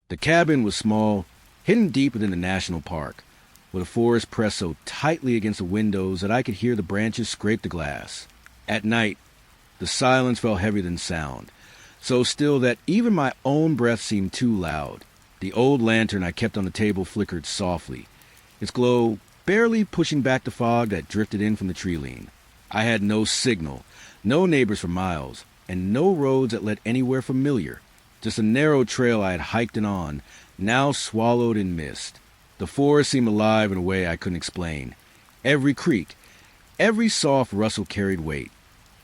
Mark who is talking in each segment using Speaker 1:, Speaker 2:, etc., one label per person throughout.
Speaker 1: The cabin was small, hidden deep within the national park, with a forest pressed so tightly against the windows that I could hear the branches scrape the glass. At night, the silence felt heavier than sound, so still that even my own breath seemed too loud. The old lantern I kept on the table flickered softly, its glow barely pushing back the fog that drifted in from the tree lean. I had no signal, no neighbors for miles, and no roads that led anywhere familiar. Just a narrow trail I had hiked in on, now swallowed in mist. The forest seemed alive in a way I couldn't explain. Every creak, every soft rustle carried weight,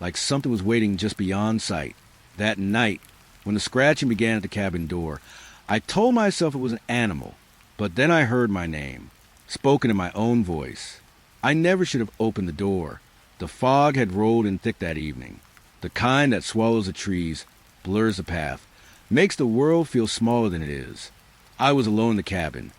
Speaker 1: like something was waiting just beyond sight. That night, when the scratching began at the cabin door, I told myself it was an animal, but then I heard my name, spoken in my own voice. I never should have opened the door. The fog had rolled in thick that evening, the kind that swallows the trees, blurs the path, makes the world feel smaller than it is. I was alone in the cabin,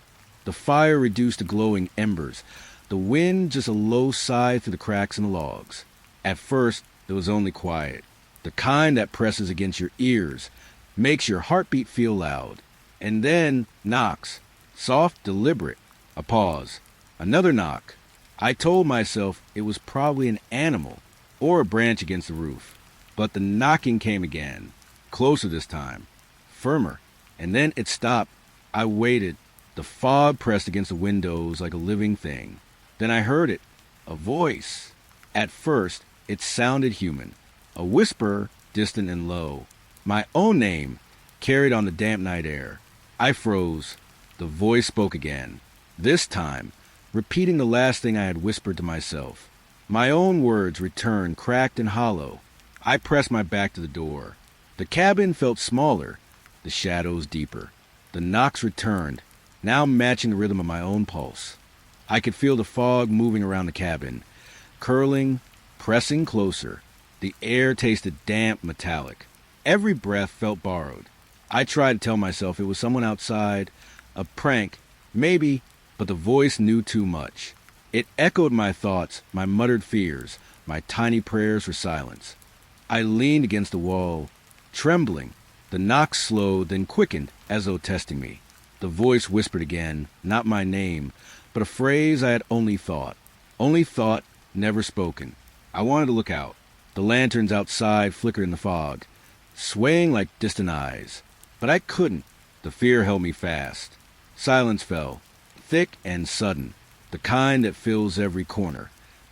Speaker 1: the fire reduced to glowing embers, the wind just a low sigh through the cracks in the logs. At first, there was only quiet, the kind that presses against your ears, makes your heartbeat feel loud. And then knocks, soft, deliberate. A pause, another knock. I told myself it was probably an animal or a branch against the roof. But the knocking came again, closer this time, firmer, and then it stopped. I waited. The fog pressed against the windows like a living thing. Then I heard it, a voice. At first, it sounded human, a whisper, distant and low. My own name, carried on the damp night air. I froze. The voice spoke again, this time, repeating the last thing I had whispered to myself. My own words returned, cracked and hollow. I pressed my back to the door. The cabin felt smaller, the shadows deeper. The knocks returned, now matching the rhythm of my own pulse. I could feel the fog moving around the cabin, curling, pressing closer. The air tasted damp, metallic. Every breath felt borrowed. I tried to tell myself it was someone outside, a prank, maybe, but the voice knew too much. It echoed my thoughts, my muttered fears, my tiny prayers for silence. I leaned against the wall, trembling. The knocks slowed, then quickened, as though testing me. The voice whispered again, not my name, but a phrase I had only thought, never spoken. I wanted to look out. The lanterns outside flickered in the fog, swaying like distant eyes. But I couldn't. The fear held me fast. Silence fell, thick and sudden, the kind that fills every corner,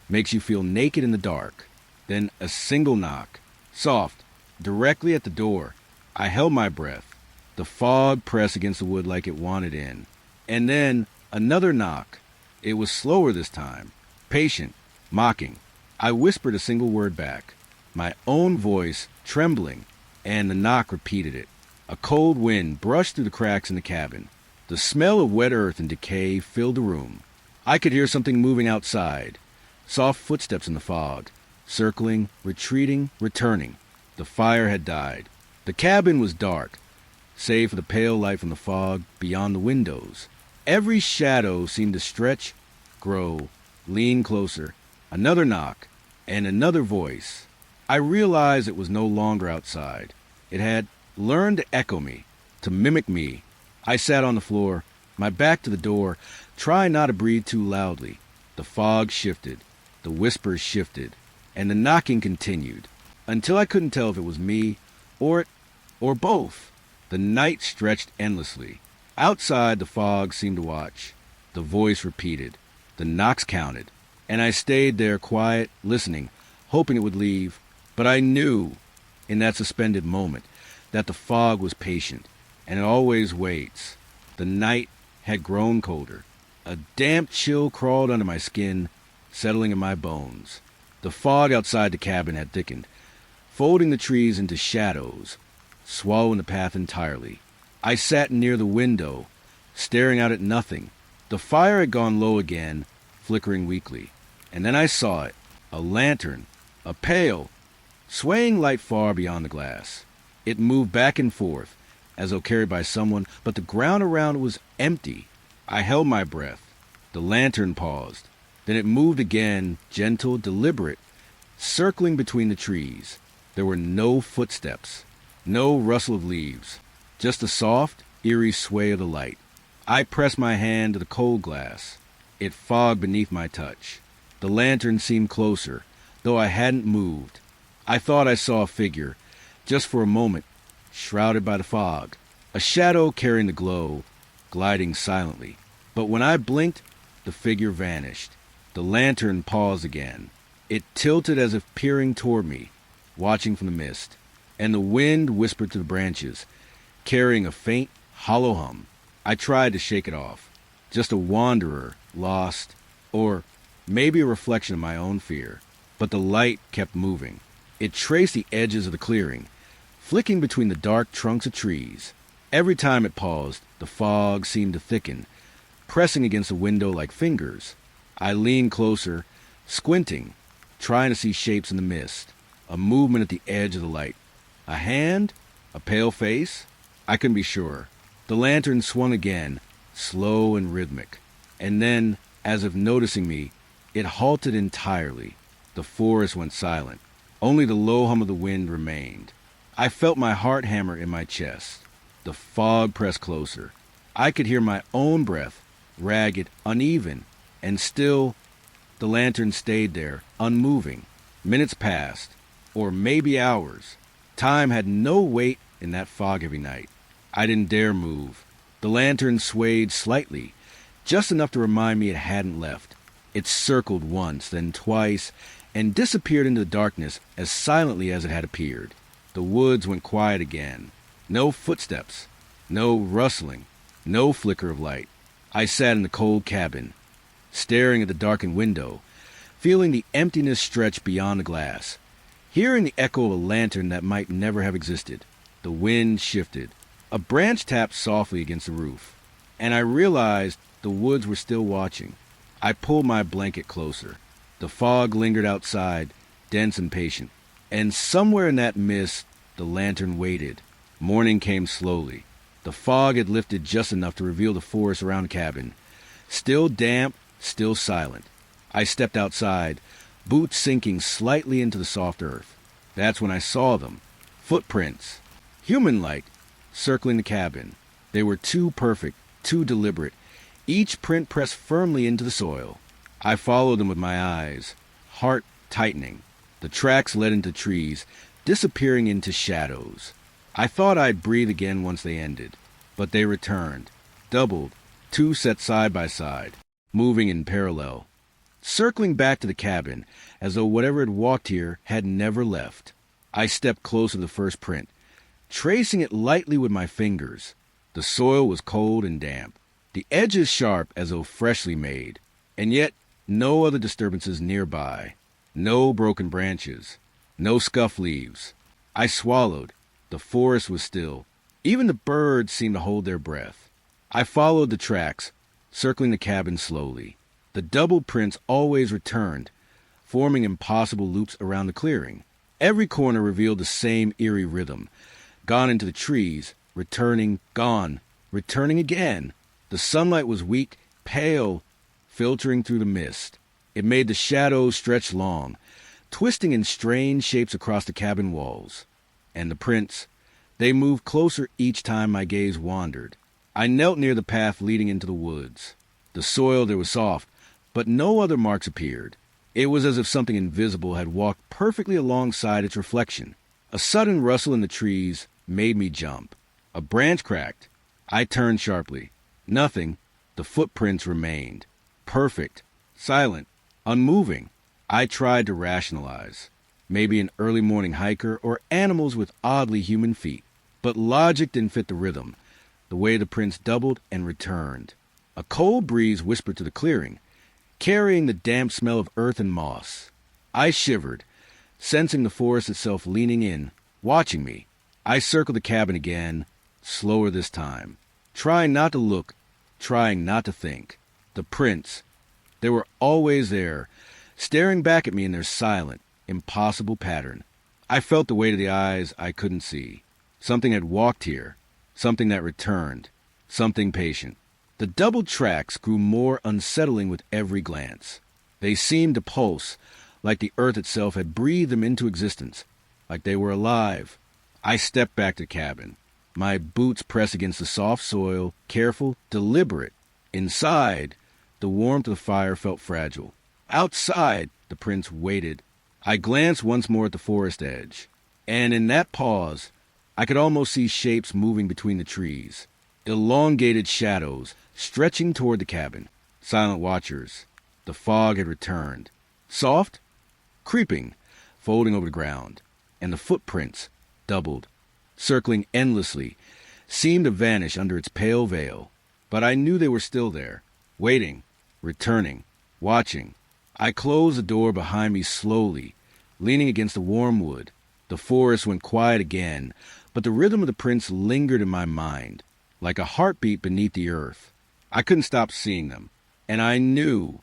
Speaker 1: makes you feel naked in the dark. Then a single knock, soft, directly at the door. I held my breath. The fog pressed against the wood like it wanted in. And then another knock. It was slower this time, patient, mocking. I whispered a single word back, my own voice trembling, and the knock repeated it. A cold wind brushed through the cracks in the cabin. The smell of wet earth and decay filled the room. I could hear something moving outside, soft footsteps in the fog, circling, retreating, returning. The fire had died. The cabin was dark, save for the pale light from the fog beyond the windows. Every shadow seemed to stretch, grow, lean closer. Another knock, and another voice. I realized it was no longer outside. It had learned to echo me, to mimic me. I sat on the floor, my back to the door, trying not to breathe too loudly. The fog shifted, the whispers shifted, and the knocking continued, until I couldn't tell if it was me, or both. The night stretched endlessly. Outside, the fog seemed to watch. The voice repeated. The knocks counted, and I stayed there quiet, listening, hoping it would leave. But I knew, in that suspended moment, that the fog was patient, and it always waits. The night had grown colder. A damp chill crawled under my skin, settling in my bones. The fog outside the cabin had thickened, folding the trees into shadows, swallowing the path entirely. I sat near the window, staring out at nothing. The fire had gone low again, flickering weakly. And then I saw it, a lantern, a pale, swaying light far beyond the glass. It moved back and forth, as though carried by someone, but the ground around it was empty. I held my breath. The lantern paused. Then it moved again, gentle, deliberate, circling between the trees. There were no footsteps, no rustle of leaves, just a soft, eerie sway of the light. I pressed my hand to the cold glass. It fogged beneath my touch. The lantern seemed closer, though I hadn't moved. I thought I saw a figure, just for a moment, shrouded by the fog. A shadow carrying the glow, gliding silently. But when I blinked, the figure vanished. The lantern paused again. It tilted as if peering toward me, watching from the mist. And the wind whispered to the branches, carrying a faint, hollow hum. I tried to shake it off. Just a wanderer, lost, or maybe a reflection of my own fear. But the light kept moving. It traced the edges of the clearing, flicking between the dark trunks of trees. Every time it paused, the fog seemed to thicken, pressing against the window like fingers. I leaned closer, squinting, trying to see shapes in the mist. A movement at the edge of the light. A hand? A pale face? I couldn't be sure. The lantern swung again, slow and rhythmic. And then, as if noticing me, it halted entirely. The forest went silent. Only the low hum of the wind remained. I felt my heart hammer in my chest. The fog pressed closer. I could hear my own breath, ragged, uneven, and still the lantern stayed there, unmoving. Minutes passed, or maybe hours. Time had no weight in that fog-heavy night. I didn't dare move. The lantern swayed slightly, just enough to remind me it hadn't left. It circled once, then twice, and disappeared into the darkness as silently as it had appeared. The woods went quiet again. No footsteps, no rustling, no flicker of light. I sat in the cold cabin, staring at the darkened window, feeling the emptiness stretch beyond the glass, hearing the echo of a lantern that might never have existed. The wind shifted. A branch tapped softly against the roof, and I realized the woods were still watching. I pulled my blanket closer. The fog lingered outside, dense and patient, and somewhere in that mist, the lantern waited. Morning came slowly. The fog had lifted just enough to reveal the forest around the cabin. Still damp, still silent. I stepped outside, boots sinking slightly into the soft earth. That's when I saw them. Footprints. Human-like, circling the cabin. They were too perfect, too deliberate. Each print pressed firmly into the soil. I followed them with my eyes, heart tightening. The tracks led into trees, disappearing into shadows. I thought I'd breathe again once they ended, but they returned, doubled, two set side by side, moving in parallel, circling back to the cabin as though whatever had walked here had never left. I stepped close to the first print, tracing it lightly with my fingers. The soil was cold and damp, the edges sharp as though freshly made, and yet no other disturbances nearby, no broken branches, no scuffed leaves. I swallowed. The forest was still. Even the birds seemed to hold their breath. I followed the tracks, circling the cabin slowly. The double prints always returned, forming impossible loops around the clearing. Every corner revealed the same eerie rhythm. Gone into the trees, returning, gone, returning again. The sunlight was weak, pale, filtering through the mist. It made the shadows stretch long, twisting in strange shapes across the cabin walls. And the prints, they moved closer each time my gaze wandered. I knelt near the path leading into the woods. The soil there was soft, but no other marks appeared. It was as if something invisible had walked perfectly alongside its reflection. A sudden rustle in the trees made me jump. A branch cracked. I turned sharply. Nothing. The footprints remained. Perfect. Silent. Unmoving. I tried to rationalize. Maybe an early morning hiker or animals with oddly human feet. But logic didn't fit the rhythm, the way the prints doubled and returned. A cold breeze whispered to the clearing, carrying the damp smell of earth and moss. I shivered, sensing the forest itself leaning in, watching me. I circled the cabin again, slower this time, trying not to look, trying not to think. The prints, they were always there, staring back at me in their silent, impossible pattern. I felt the weight of the eyes I couldn't see. Something had walked here, something that returned, something patient. The doubled tracks grew more unsettling with every glance. They seemed to pulse, like the earth itself had breathed them into existence, like they were alive. I stepped back to the cabin. My boots pressed against the soft soil, careful, deliberate. Inside, the warmth of the fire felt fragile. Outside, the prince waited. I glanced once more at the forest edge, and in that pause, I could almost see shapes moving between the trees. Elongated shadows stretching toward the cabin. Silent watchers. The fog had returned. Soft, creeping, folding over the ground. And the footprints, doubled, circling endlessly, seemed to vanish under its pale veil. But I knew they were still there, waiting, returning, watching. I closed the door behind me slowly, leaning against the warm wood. The forest went quiet again, but the rhythm of the prince lingered in my mind, like a heartbeat beneath the earth. I couldn't stop seeing them, and I knew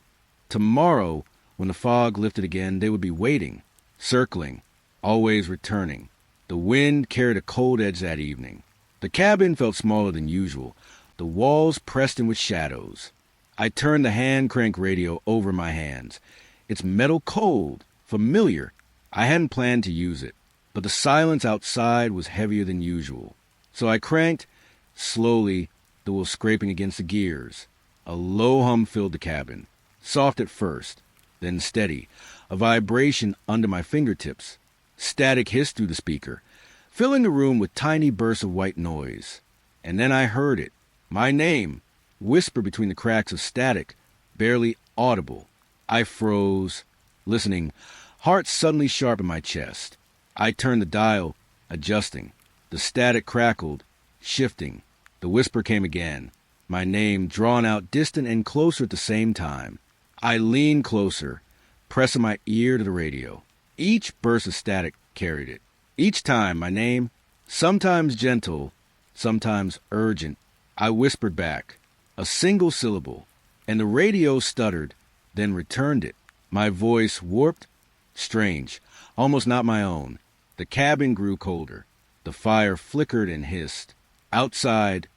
Speaker 1: tomorrow, when the fog lifted again, they would be waiting, circling, always returning. The wind carried a cold edge that evening. The cabin felt smaller than usual, the walls pressed in with shadows. I turned the hand-crank radio over my hands. Its metal cold, familiar. I hadn't planned to use it, but the silence outside was heavier than usual. So I cranked, slowly, the wheel scraping against the gears. A low hum filled the cabin, soft at first, then steady, a vibration under my fingertips. Static hissed through the speaker, filling the room with tiny bursts of white noise. And then I heard it, my name, whisper between the cracks of static, barely audible. I froze, listening, heart suddenly sharp in my chest. I turned the dial, adjusting. The static crackled, shifting. The whisper came again, my name drawn out distant and closer at the same time. I leaned closer, pressing my ear to the radio. Each burst of static carried it. Each time, my name, sometimes gentle, sometimes urgent. I whispered back, a single syllable, and the radio stuttered, then returned it. My voice warped, strange, almost not my own. The cabin grew colder. The fire flickered and hissed. Outside,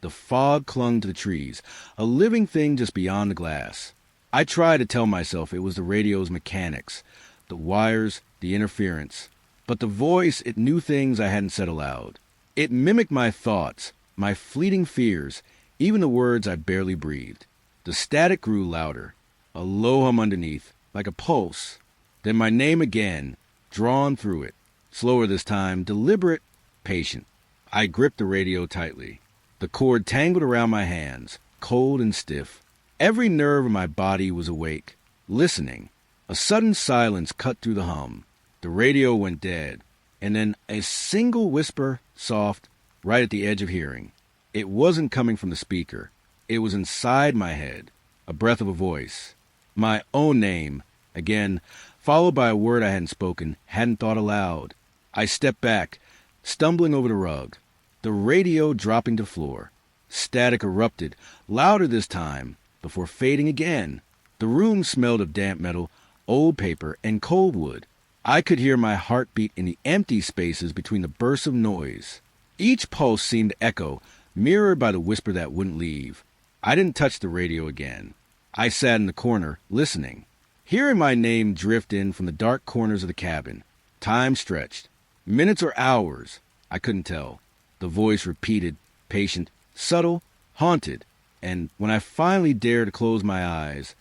Speaker 1: the fog clung to the trees, a living thing just beyond the glass. I tried to tell myself it was the radio's mechanics, the wires, the interference. But the voice, it knew things I hadn't said aloud. It mimicked my thoughts, my fleeting fears, even the words I barely breathed. The static grew louder, a low hum underneath, like a pulse. Then my name again, drawn through it. Slower this time, deliberate, patient. I gripped the radio tightly. The cord tangled around my hands, cold and stiff. Every nerve in my body was awake, listening. A sudden silence cut through the hum. The radio went dead, and then a single whisper, soft, right at the edge of hearing. It wasn't coming from the speaker. It was inside my head, a breath of a voice. My own name, again, followed by a word I hadn't spoken, hadn't thought aloud. I stepped back, stumbling over the rug, the radio dropping to the floor. Static erupted, louder this time, before fading again. The room smelled of damp metal, old paper, and cold wood. I could hear my heartbeat in the empty spaces between the bursts of noise. Each pulse seemed to echo, mirrored by the whisper that wouldn't leave. I didn't touch the radio again. I sat in the corner, listening, hearing my name drift in from the dark corners of the cabin. Time stretched. Minutes or hours, I couldn't tell. The voice repeated, patient, subtle, haunted. And when I finally dared to close my eyes,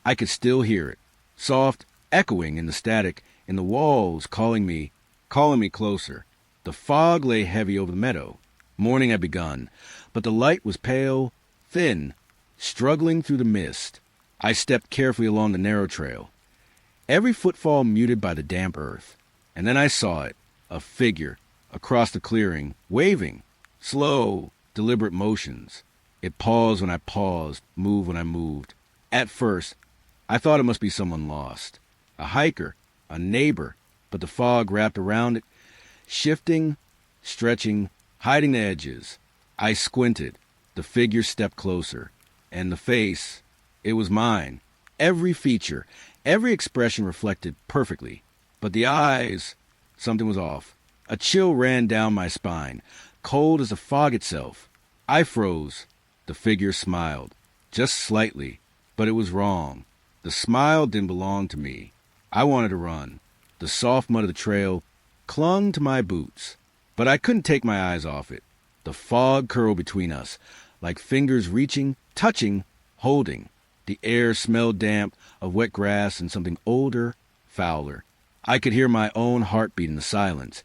Speaker 1: I could still hear it, soft, echoing in the static, in the walls, calling me closer. The fog lay heavy over the meadow. Morning had begun, but the light was pale, thin, struggling through the mist. I stepped carefully along the narrow trail, every footfall muted by the damp earth. And then I saw it, a figure, across the clearing, waving, slow, deliberate motions. It paused when I paused, moved when I moved. At first, I thought it must be someone lost, a hiker, a neighbor, but the fog wrapped around it, shifting, stretching, hiding the edges. I squinted. The figure stepped closer. And the face, it was mine. Every feature, every expression reflected perfectly. But the eyes, something was off. A chill ran down my spine, cold as the fog itself. I froze. The figure smiled, just slightly, but it was wrong. The smile didn't belong to me. I wanted to run. The soft mud of the trail clung to my boots, but I couldn't take my eyes off it. The fog curled between us, like fingers reaching, touching, holding. The air smelled damp, of wet grass and something older, fouler. I could hear my own heartbeat in the silence,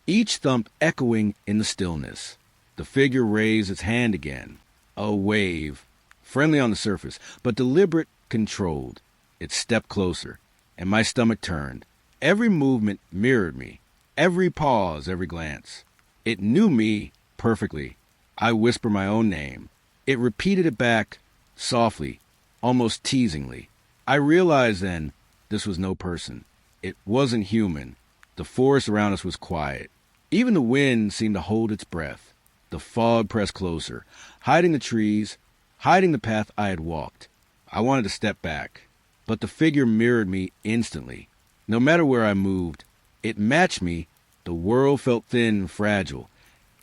Speaker 1: each thump echoing in the stillness. The figure raised its hand again. A wave, friendly on the surface, but deliberate, controlled. It stepped closer, and my stomach turned. Every movement mirrored me, every pause, every glance. It knew me perfectly. I whispered my own name. It repeated it back, softly, almost teasingly. I realized then this was no person. It wasn't human. The forest around us was quiet. Even the wind seemed to hold its breath. The fog pressed closer, hiding the trees, hiding the path I had walked. I wanted to step back, but the figure mirrored me instantly. No matter where I moved, it matched me. The world felt thin and fragile,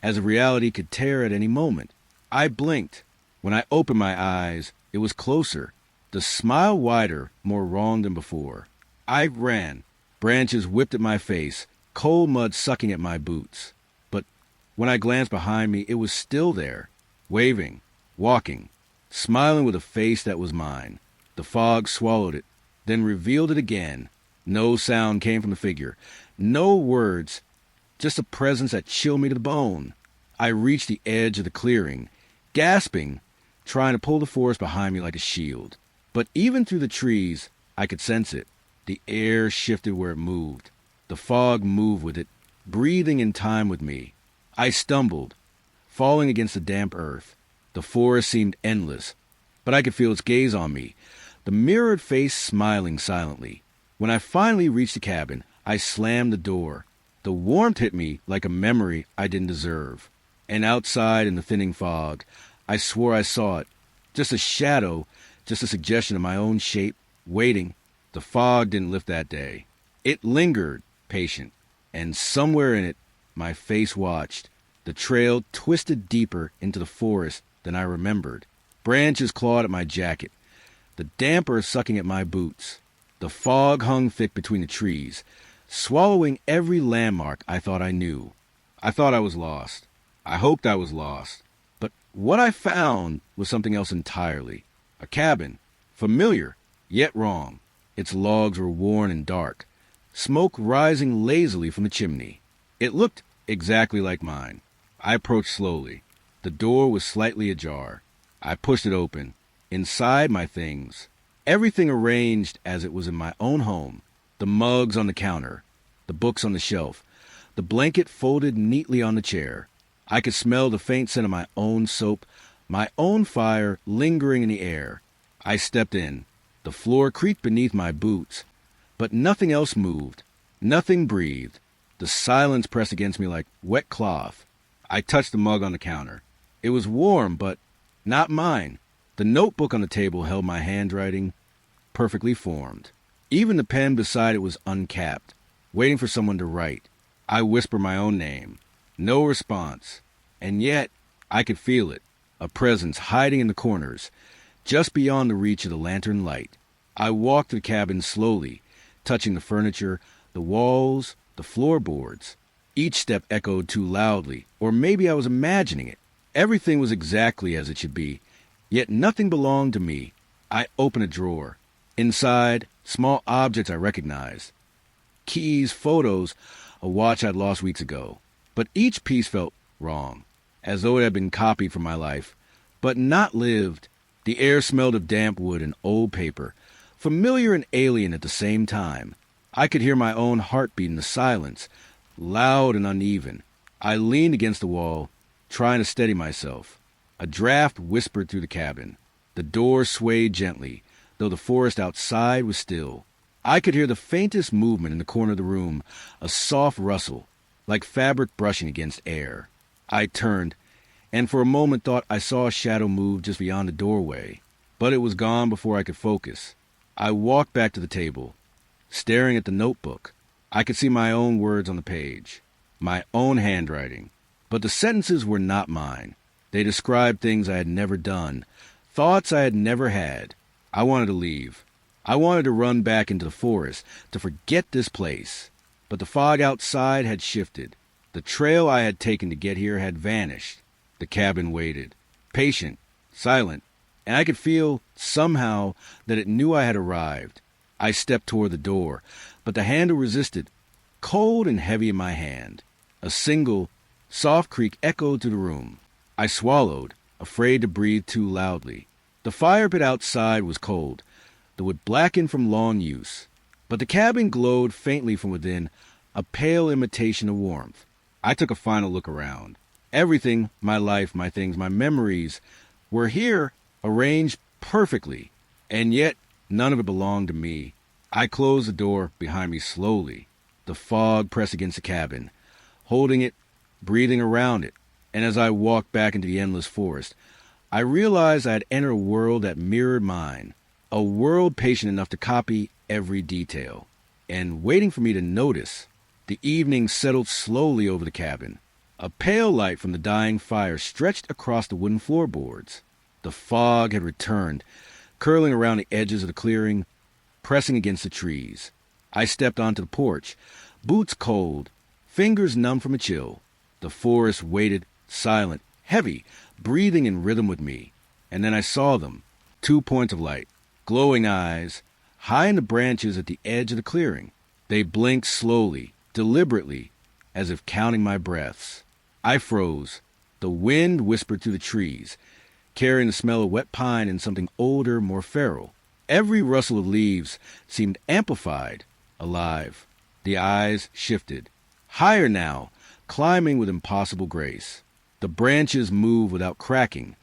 Speaker 1: as if reality could tear at any moment. I blinked. When I opened my eyes, it was closer, the smile wider, more wrong than before. I ran. Branches whipped at my face, cold mud sucking at my boots. But when I glanced behind me, it was still there, waving, walking, smiling with a face that was mine. The fog swallowed it, then revealed it again. No sound came from the figure, no words, just a presence that chilled me to the bone. I reached the edge of the clearing, gasping, trying to pull the forest behind me like a shield. But even through the trees, I could sense it. The air shifted where it moved. The fog moved with it, breathing in time with me. I stumbled, falling against the damp earth. The forest seemed endless, but I could feel its gaze on me, the mirrored face smiling silently. When I finally reached the cabin, I slammed the door. The warmth hit me like a memory I didn't deserve. And outside in the thinning fog, I swore I saw it. Just a shadow, just a suggestion of my own shape, waiting. The fog didn't lift that day. It lingered, patient, and somewhere in it, my face watched. The trail twisted deeper into the forest than I remembered. Branches clawed at my jacket, the damp earth sucking at my boots. The fog hung thick between the trees, swallowing every landmark I thought I knew. I thought I was lost. I hoped I was lost. But what I found was something else entirely. A cabin, familiar, yet wrong. Its logs were worn and dark, smoke rising lazily from the chimney. It looked exactly like mine. I approached slowly. The door was slightly ajar. I pushed it open. Inside, my things. Everything arranged as it was in my own home. The mugs on the counter, the books on the shelf, the blanket folded neatly on the chair. I could smell the faint scent of my own soap, my own fire lingering in the air. I stepped in. The floor creaked beneath my boots, but nothing else moved. Nothing breathed. The silence pressed against me like wet cloth. I touched the mug on the counter. It was warm, but not mine. The notebook on the table held my handwriting, perfectly formed. Even the pen beside it was uncapped, waiting for someone to write. I whispered my own name. No response. And yet, I could feel it, a presence hiding in the corners, just beyond the reach of the lantern light. I walked the cabin slowly, touching the furniture, the walls, the floorboards. Each step echoed too loudly, or maybe I was imagining it. Everything was exactly as it should be, yet nothing belonged to me. I opened a drawer. Inside, small objects I recognized. Keys, photos, a watch I'd lost weeks ago. But each piece felt wrong, as though it had been copied from my life, but not lived. The air smelled of damp wood and old paper, familiar and alien at the same time. I could hear my own heartbeat in the silence, loud and uneven. I leaned against the wall, trying to steady myself. A draft whispered through the cabin. The door swayed gently, though the forest outside was still. I could hear the faintest movement in the corner of the room, a soft rustle, like fabric brushing against air. I turned, and for a moment thought I saw a shadow move just beyond the doorway, but it was gone before I could focus. I walked back to the table, staring at the notebook. I could see my own words on the page, my own handwriting, but the sentences were not mine. They described things I had never done, thoughts I had never had. I wanted to leave. I wanted to run back into the forest, to forget this place. But the fog outside had shifted. The trail I had taken to get here had vanished. The cabin waited, patient, silent, and I could feel, somehow, that it knew I had arrived. I stepped toward the door, but the handle resisted, cold and heavy in my hand. A single, soft creak echoed through the room. I swallowed, afraid to breathe too loudly. The fire pit outside was cold, the wood blackened from long use, but the cabin glowed faintly from within, a pale imitation of warmth. I took a final look around. Everything, my life, my things, my memories, were here, arranged perfectly, and yet none of it belonged to me. I closed the door behind me slowly. The fog pressed against the cabin, holding it, breathing around it, and as I walked back into the endless forest, I realized I had entered a world that mirrored mine, a world patient enough to copy every detail. And waiting for me to notice, the evening settled slowly over the cabin. A pale light from the dying fire stretched across the wooden floorboards. The fog had returned, curling around the edges of the clearing, pressing against the trees. I stepped onto the porch, boots cold, fingers numb from a chill. The forest waited, silent, heavy, breathing in rhythm with me. And then I saw them, 2 points of light, glowing eyes, high in the branches at the edge of the clearing. They blinked slowly, deliberately, as if counting my breaths. I froze. The wind whispered through the trees, carrying the smell of wet pine and something older, more feral. Every rustle of leaves seemed amplified, alive. The eyes shifted. Higher now, climbing with impossible grace. The branches moved without cracking,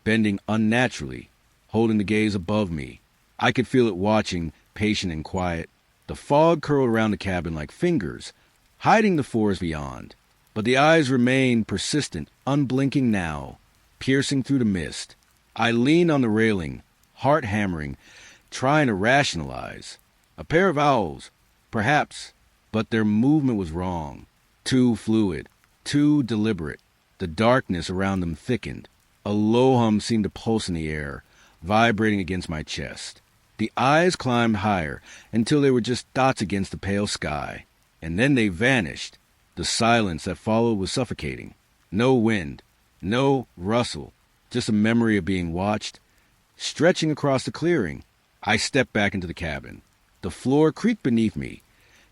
Speaker 1: bending unnaturally, holding the gaze above me. I could feel it watching, patient and quiet. The fog curled around the cabin like fingers, hiding the forest beyond. But the eyes remained persistent, unblinking now, piercing through the mist. I leaned on the railing, heart hammering, trying to rationalize. A pair of owls, perhaps, but their movement was wrong. Too fluid, too deliberate. The darkness around them thickened. A low hum seemed to pulse in the air, vibrating against my chest. The eyes climbed higher until they were just dots against the pale sky. And then they vanished. The silence that followed was suffocating. No wind, no rustle, just a memory of being watched. Stretching across the clearing, I stepped back into the cabin. The floor creaked beneath me,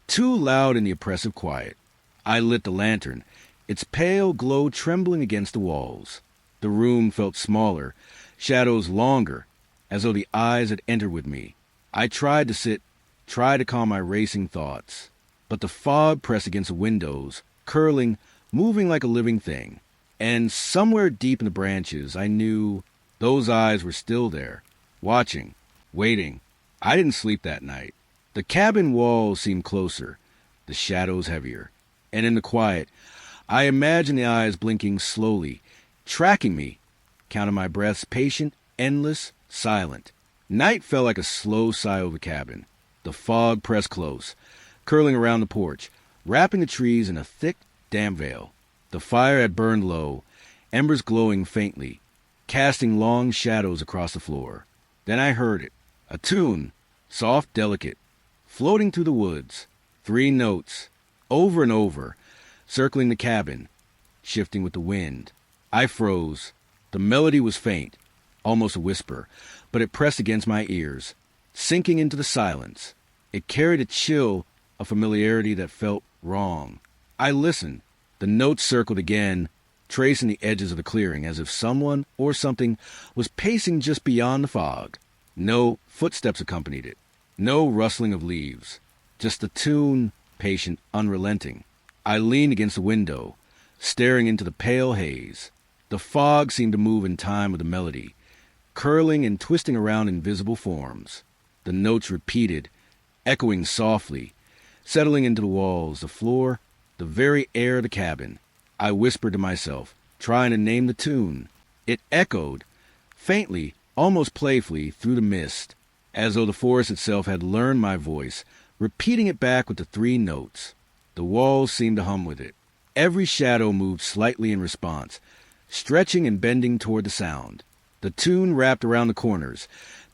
Speaker 1: too loud in the oppressive quiet. I lit the lantern, its pale glow trembling against the walls. The room felt smaller, shadows longer, as though the eyes had entered with me. I tried to sit, tried to calm my racing thoughts. But the fog pressed against the windows, curling, moving like a living thing. And somewhere deep in the branches, I knew those eyes were still there, watching, waiting. I didn't sleep that night. The cabin walls seemed closer, the shadows heavier. And in the quiet, I imagined the eyes blinking slowly, tracking me, counting my breaths, patient, endless, silent. Night fell like a slow sigh over the cabin. The fog pressed close, curling around the porch, wrapping the trees in a thick, damp veil. The fire had burned low, embers glowing faintly, casting long shadows across the floor. Then I heard it, a tune, soft, delicate, floating through the woods. 3 notes, over and over, circling the cabin, shifting with the wind. I froze. The melody was faint, almost a whisper, but it pressed against my ears, sinking into the silence. It carried a chill, a familiarity that felt wrong. I listened. The notes circled again, tracing the edges of the clearing as if someone or something was pacing just beyond the fog. No footsteps accompanied it, no rustling of leaves, just the tune, patient, unrelenting. I leaned against the window, staring into the pale haze. The fog seemed to move in time with the melody, curling and twisting around invisible forms. The notes repeated, echoing softly, settling into the walls, the floor, the very air of the cabin. I whispered to myself, trying to name the tune. It echoed, faintly, almost playfully, through the mist, as though the forest itself had learned my voice, repeating it back with the 3 notes. The walls seemed to hum with it. Every shadow moved slightly in response, stretching and bending toward the sound. The tune wrapped around the corners,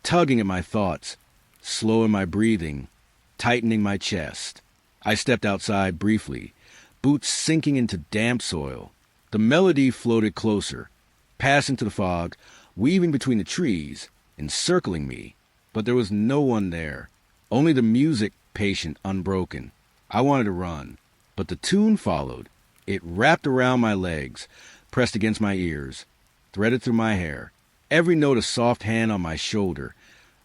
Speaker 1: tugging at my thoughts, slowing my breathing, tightening my chest. I stepped outside briefly, boots sinking into damp soil. The melody floated closer, passing to the fog, weaving between the trees, encircling me. But there was no one there, only the music, patient, unbroken. I wanted to run, but the tune followed. It wrapped around my legs, pressed against my ears, threaded through my hair. Every note a soft hand on my shoulder,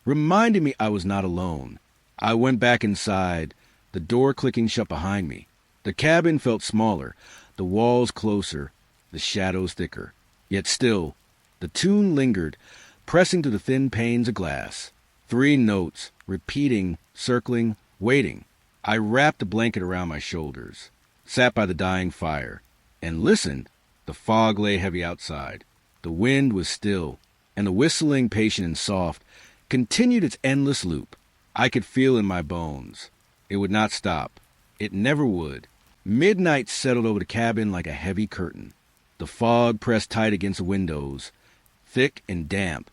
Speaker 1: reminded me I was not alone. I went back inside, the door clicking shut behind me. The cabin felt smaller, the walls closer, the shadows thicker. Yet still, the tune lingered, pressing to the thin panes of glass. 3 notes, repeating, circling, waiting. I wrapped the blanket around my shoulders, sat by the dying fire, and listened. The fog lay heavy outside. The wind was still, and the whistling, patient and soft, continued its endless loop. I could feel in my bones. It would not stop. It never would. Midnight settled over the cabin like a heavy curtain. The fog pressed tight against the windows, thick and damp,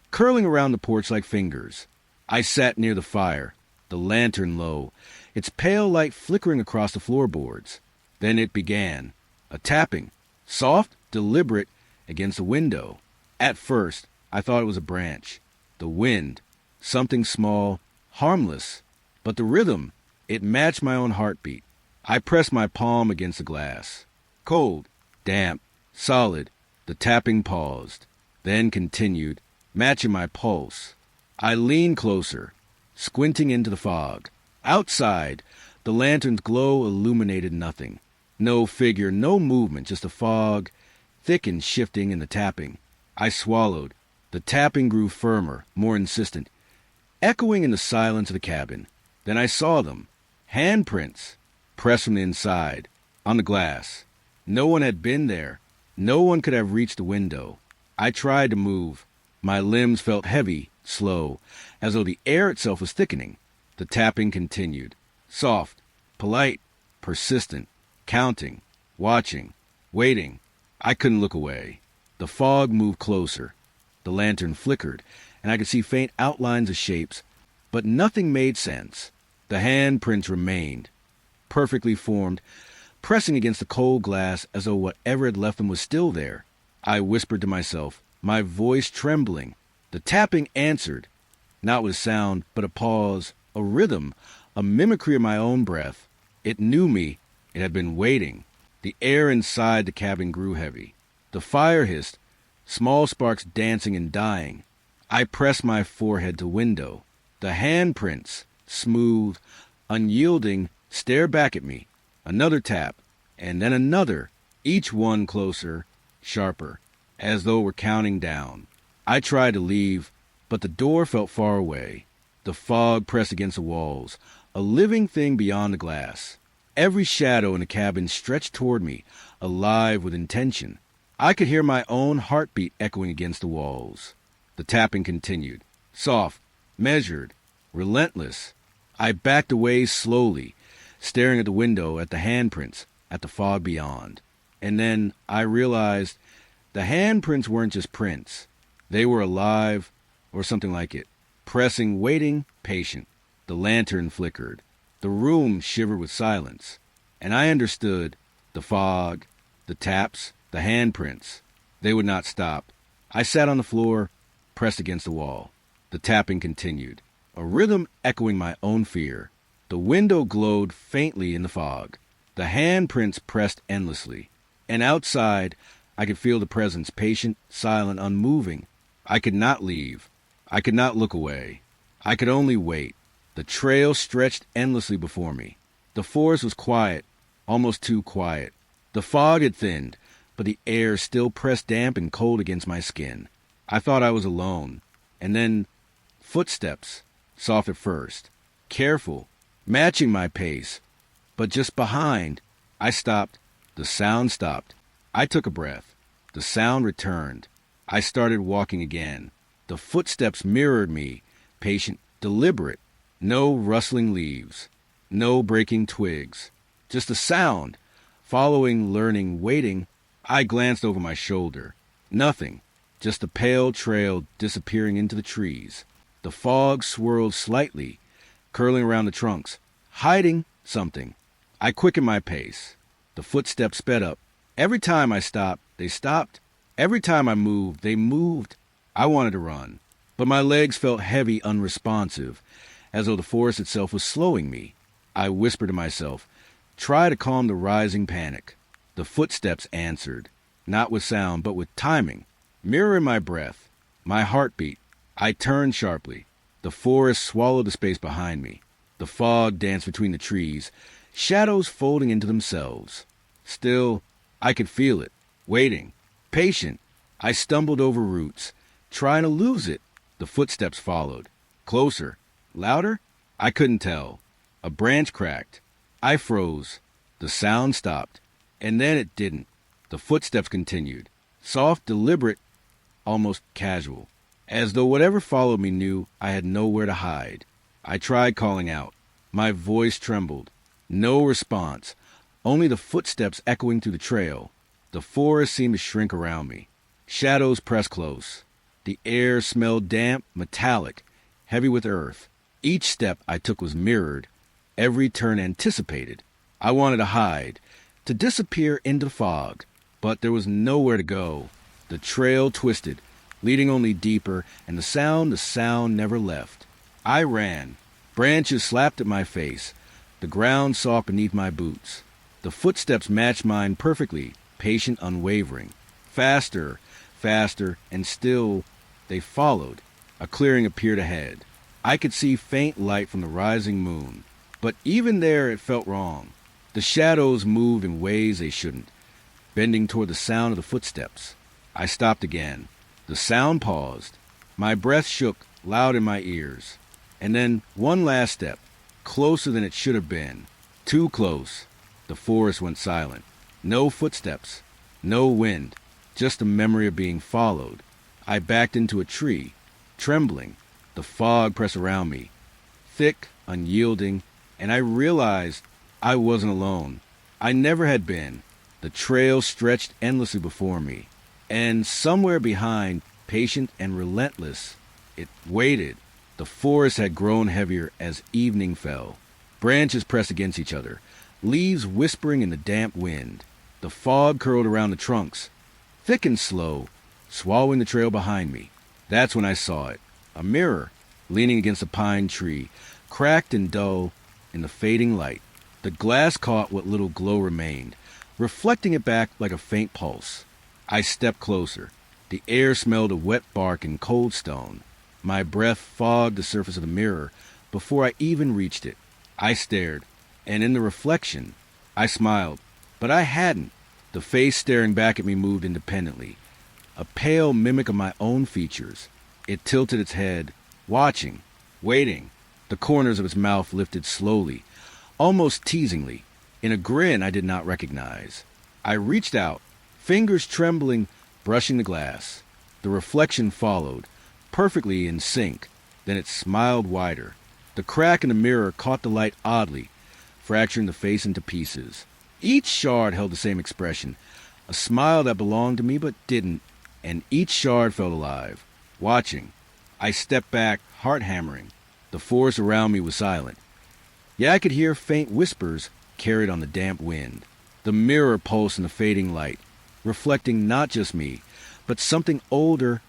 Speaker 1: curling around the porch like fingers. I sat near the fire, the lantern low, its pale light flickering across the floorboards. Then it began, a tapping, soft, deliberate, against the window. At first, I thought it was a branch, the wind, something small, harmless. But the rhythm, it matched my own heartbeat. I pressed my palm against the glass. Cold, damp, solid. The tapping paused, then continued, matching my pulse. I leaned closer, squinting into the fog. Outside, the lantern's glow illuminated nothing. No figure, no movement, just a fog, thick and shifting in the tapping. I swallowed. The tapping grew firmer, more insistent, echoing in the silence of the cabin. Then I saw them, handprints, pressed from the inside, on the glass. No one had been there. No one could have reached the window. I tried to move. My limbs felt heavy, slow, as though the air itself was thickening. The tapping continued, soft, polite, persistent, counting, watching, waiting. I couldn't look away. The fog moved closer. The lantern flickered, and I could see faint outlines of shapes, but nothing made sense. The handprints remained, perfectly formed, pressing against the cold glass as though whatever had left them was still there. I whispered to myself, my voice trembling. The tapping answered, not with sound, but a pause, a rhythm, a mimicry of my own breath. It knew me. It had been waiting. The air inside the cabin grew heavy. The fire hissed, small sparks dancing and dying. I pressed my forehead to window. The handprints, smooth, unyielding, stared back at me. Another tap, and then another, each one closer, sharper, as though we're counting down. I tried to leave, but the door felt far away. The fog pressed against the walls, a living thing beyond the glass. Every shadow in the cabin stretched toward me, alive with intention. I could hear my own heartbeat echoing against the walls. The tapping continued, soft, measured, relentless. I backed away slowly, staring at the window, at the handprints, at the fog beyond. And then I realized the handprints weren't just prints. They were alive, or something like it, pressing, waiting, patient. The lantern flickered. The room shivered with silence. And I understood the fog, the taps, the handprints. They would not stop. I sat on the floor, pressed against the wall. The tapping continued, a rhythm echoing my own fear. The window glowed faintly in the fog. The handprints pressed endlessly. And outside, I could feel the presence, patient, silent, unmoving. I could not leave. I could not look away. I could only wait. The trail stretched endlessly before me. The forest was quiet, almost too quiet. The fog had thinned, but the air still pressed damp and cold against my skin. I thought I was alone. And then footsteps, soft at first, careful, matching my pace. But just behind, I stopped. The sound stopped. I took a breath. The sound returned. I started walking again. The footsteps mirrored me, patient, deliberate. No rustling leaves, no breaking twigs. Just a sound, following, learning, waiting. I glanced over my shoulder. Nothing, just a pale trail disappearing into the trees. The fog swirled slightly, curling around the trunks, hiding something. I quickened my pace. The footsteps sped up, Every time I stopped, they stopped. Every time I moved, they moved. I wanted to run, but my legs felt heavy, unresponsive, as though the forest itself was slowing me. I whispered to myself, try to calm the rising panic. The footsteps answered, not with sound, but with timing, mirroring my breath, my heartbeat. I turned sharply. The forest swallowed the space behind me. The fog danced between the trees, shadows folding into themselves. Still, I could feel it, waiting, patient. I stumbled over roots, trying to lose it. The footsteps followed. Closer, louder? I couldn't tell. A branch cracked. I froze. The sound stopped. And then it didn't. The footsteps continued. Soft, deliberate, almost casual. As though whatever followed me knew I had nowhere to hide. I tried calling out. My voice trembled. No response. Only the footsteps echoing through the trail. The forest seemed to shrink around me. Shadows pressed close. The air smelled damp, metallic, heavy with earth. Each step I took was mirrored. Every turn anticipated. I wanted to hide, to disappear into the fog. But there was nowhere to go. The trail twisted, leading only deeper, and the sound never left. I ran. Branches slapped at my face. The ground soft beneath my boots. The footsteps matched mine perfectly, patient, unwavering. Faster, faster, and still they followed. A clearing appeared ahead. I could see faint light from the rising moon, but even there it felt wrong. The shadows moved in ways they shouldn't, bending toward the sound of the footsteps. I stopped again. The sound paused. My breath shook loud in my ears. And then one last step, closer than it should have been. Too close. The forest went silent. No footsteps. No wind. Just the memory of being followed. I backed into a tree, trembling. The fog pressed around me, thick, unyielding, and I realized I wasn't alone. I never had been. The trail stretched endlessly before me. And somewhere behind, patient and relentless, it waited. The forest had grown heavier as evening fell. Branches pressed against each other, leaves whispering in the damp wind. The fog curled around the trunks, thick and slow, swallowing the trail behind me. That's when I saw it. A mirror, leaning against a pine tree, cracked and dull in the fading light. The glass caught what little glow remained, reflecting it back like a faint pulse. I stepped closer. The air smelled of wet bark and cold stone. My breath fogged the surface of the mirror before I even reached it. I stared, and in the reflection, I smiled. But I hadn't. The face staring back at me moved independently, a pale mimic of my own features. It tilted its head, watching, waiting. The corners of its mouth lifted slowly, almost teasingly, in a grin I did not recognize. I reached out, fingers trembling, brushing the glass. The reflection followed, perfectly in sync. Then it smiled wider. The crack in the mirror caught the light oddly, fracturing the face into pieces. Each shard held the same expression, a smile that belonged to me but didn't, and each shard felt alive, watching. I stepped back, heart hammering. The forest around me was silent. Yet I could hear faint whispers carried on the damp wind. The mirror pulsed in the fading light, reflecting not just me, but something older,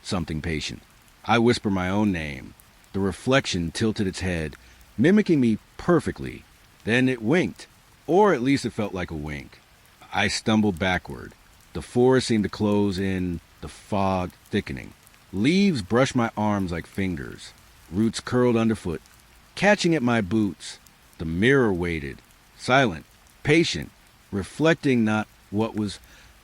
Speaker 1: something patient. I whispered my own name. The reflection tilted its head, mimicking me perfectly. Then it winked, or at least it felt like a wink. I stumbled backward. The forest seemed to close in, the fog thickening. Leaves brushed my arms like fingers. Roots curled underfoot, catching at my boots. The mirror waited, silent, patient, reflecting not what was,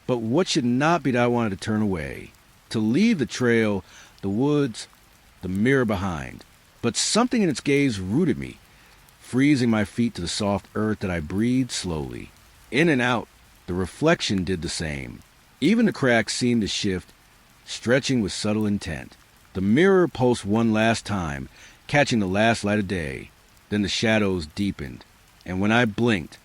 Speaker 1: but what should not be that I wanted to turn away, to leave the trail, the woods, the mirror behind. But something in its gaze rooted me, freezing my feet to the soft earth that I breathed slowly. In and out, the reflection did the same. Even the cracks seemed to shift, stretching with subtle intent. The mirror pulsed one last time, catching the last light of day. Then the shadows deepened, and when I blinked,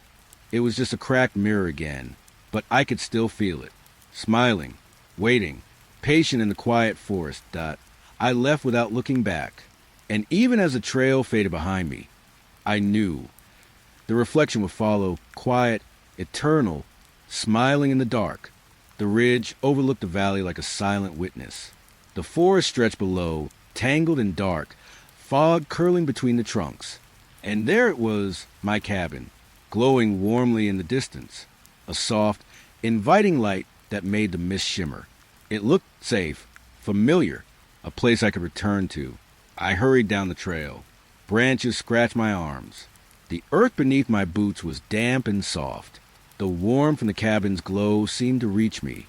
Speaker 1: it was just a cracked mirror again, but I could still feel it. Smiling, waiting, patient in the quiet forest that I left without looking back. And even as the trail faded behind me, I knew the reflection would follow, quiet, eternal, smiling in the dark. The ridge overlooked the valley like a silent witness. The forest stretched below, tangled and dark, fog curling between the trunks. And there it was, my cabin, glowing warmly in the distance, a soft, inviting light that made the mist shimmer. It looked safe, familiar, a place I could return to. I hurried down the trail. Branches scratched my arms. The earth beneath my boots was damp and soft. The warmth from the cabin's glow seemed to reach me,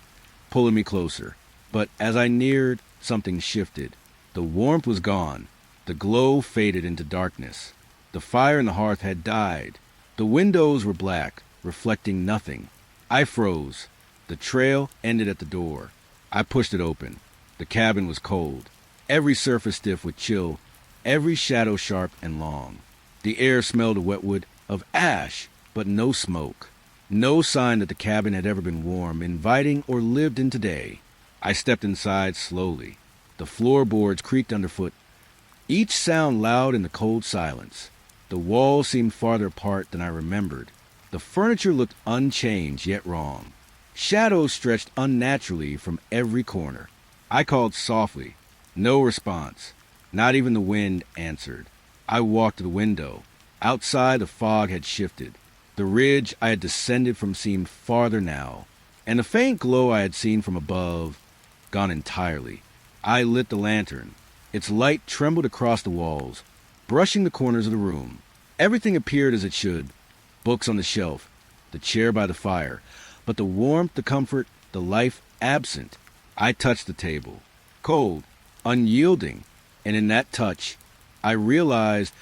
Speaker 1: pulling me closer. But as I neared, something shifted. The warmth was gone. The glow faded into darkness. The fire in the hearth had died. The windows were black, reflecting nothing. I froze. The trail ended at the door. I pushed it open. The cabin was cold. Every surface stiff with chill, every shadow sharp and long. The air smelled of wetwood, of ash, but no smoke. No sign that the cabin had ever been warm, inviting, or lived in today. I stepped inside slowly. The floorboards creaked underfoot, each sound loud in the cold silence. The walls seemed farther apart than I remembered. The furniture looked unchanged, yet wrong. Shadows stretched unnaturally from every corner. I called softly. No response. Not even the wind answered. I walked to the window. Outside, the fog had shifted. The ridge I had descended from seemed farther now, and the faint glow I had seen from above, gone entirely. I lit the lantern. Its light trembled across the walls, brushing the corners of the room. Everything appeared as it should. Books on the shelf, the chair by the fire, but the warmth, the comfort, the life absent. I touched the table. Cold, unyielding, and in that touch, I realized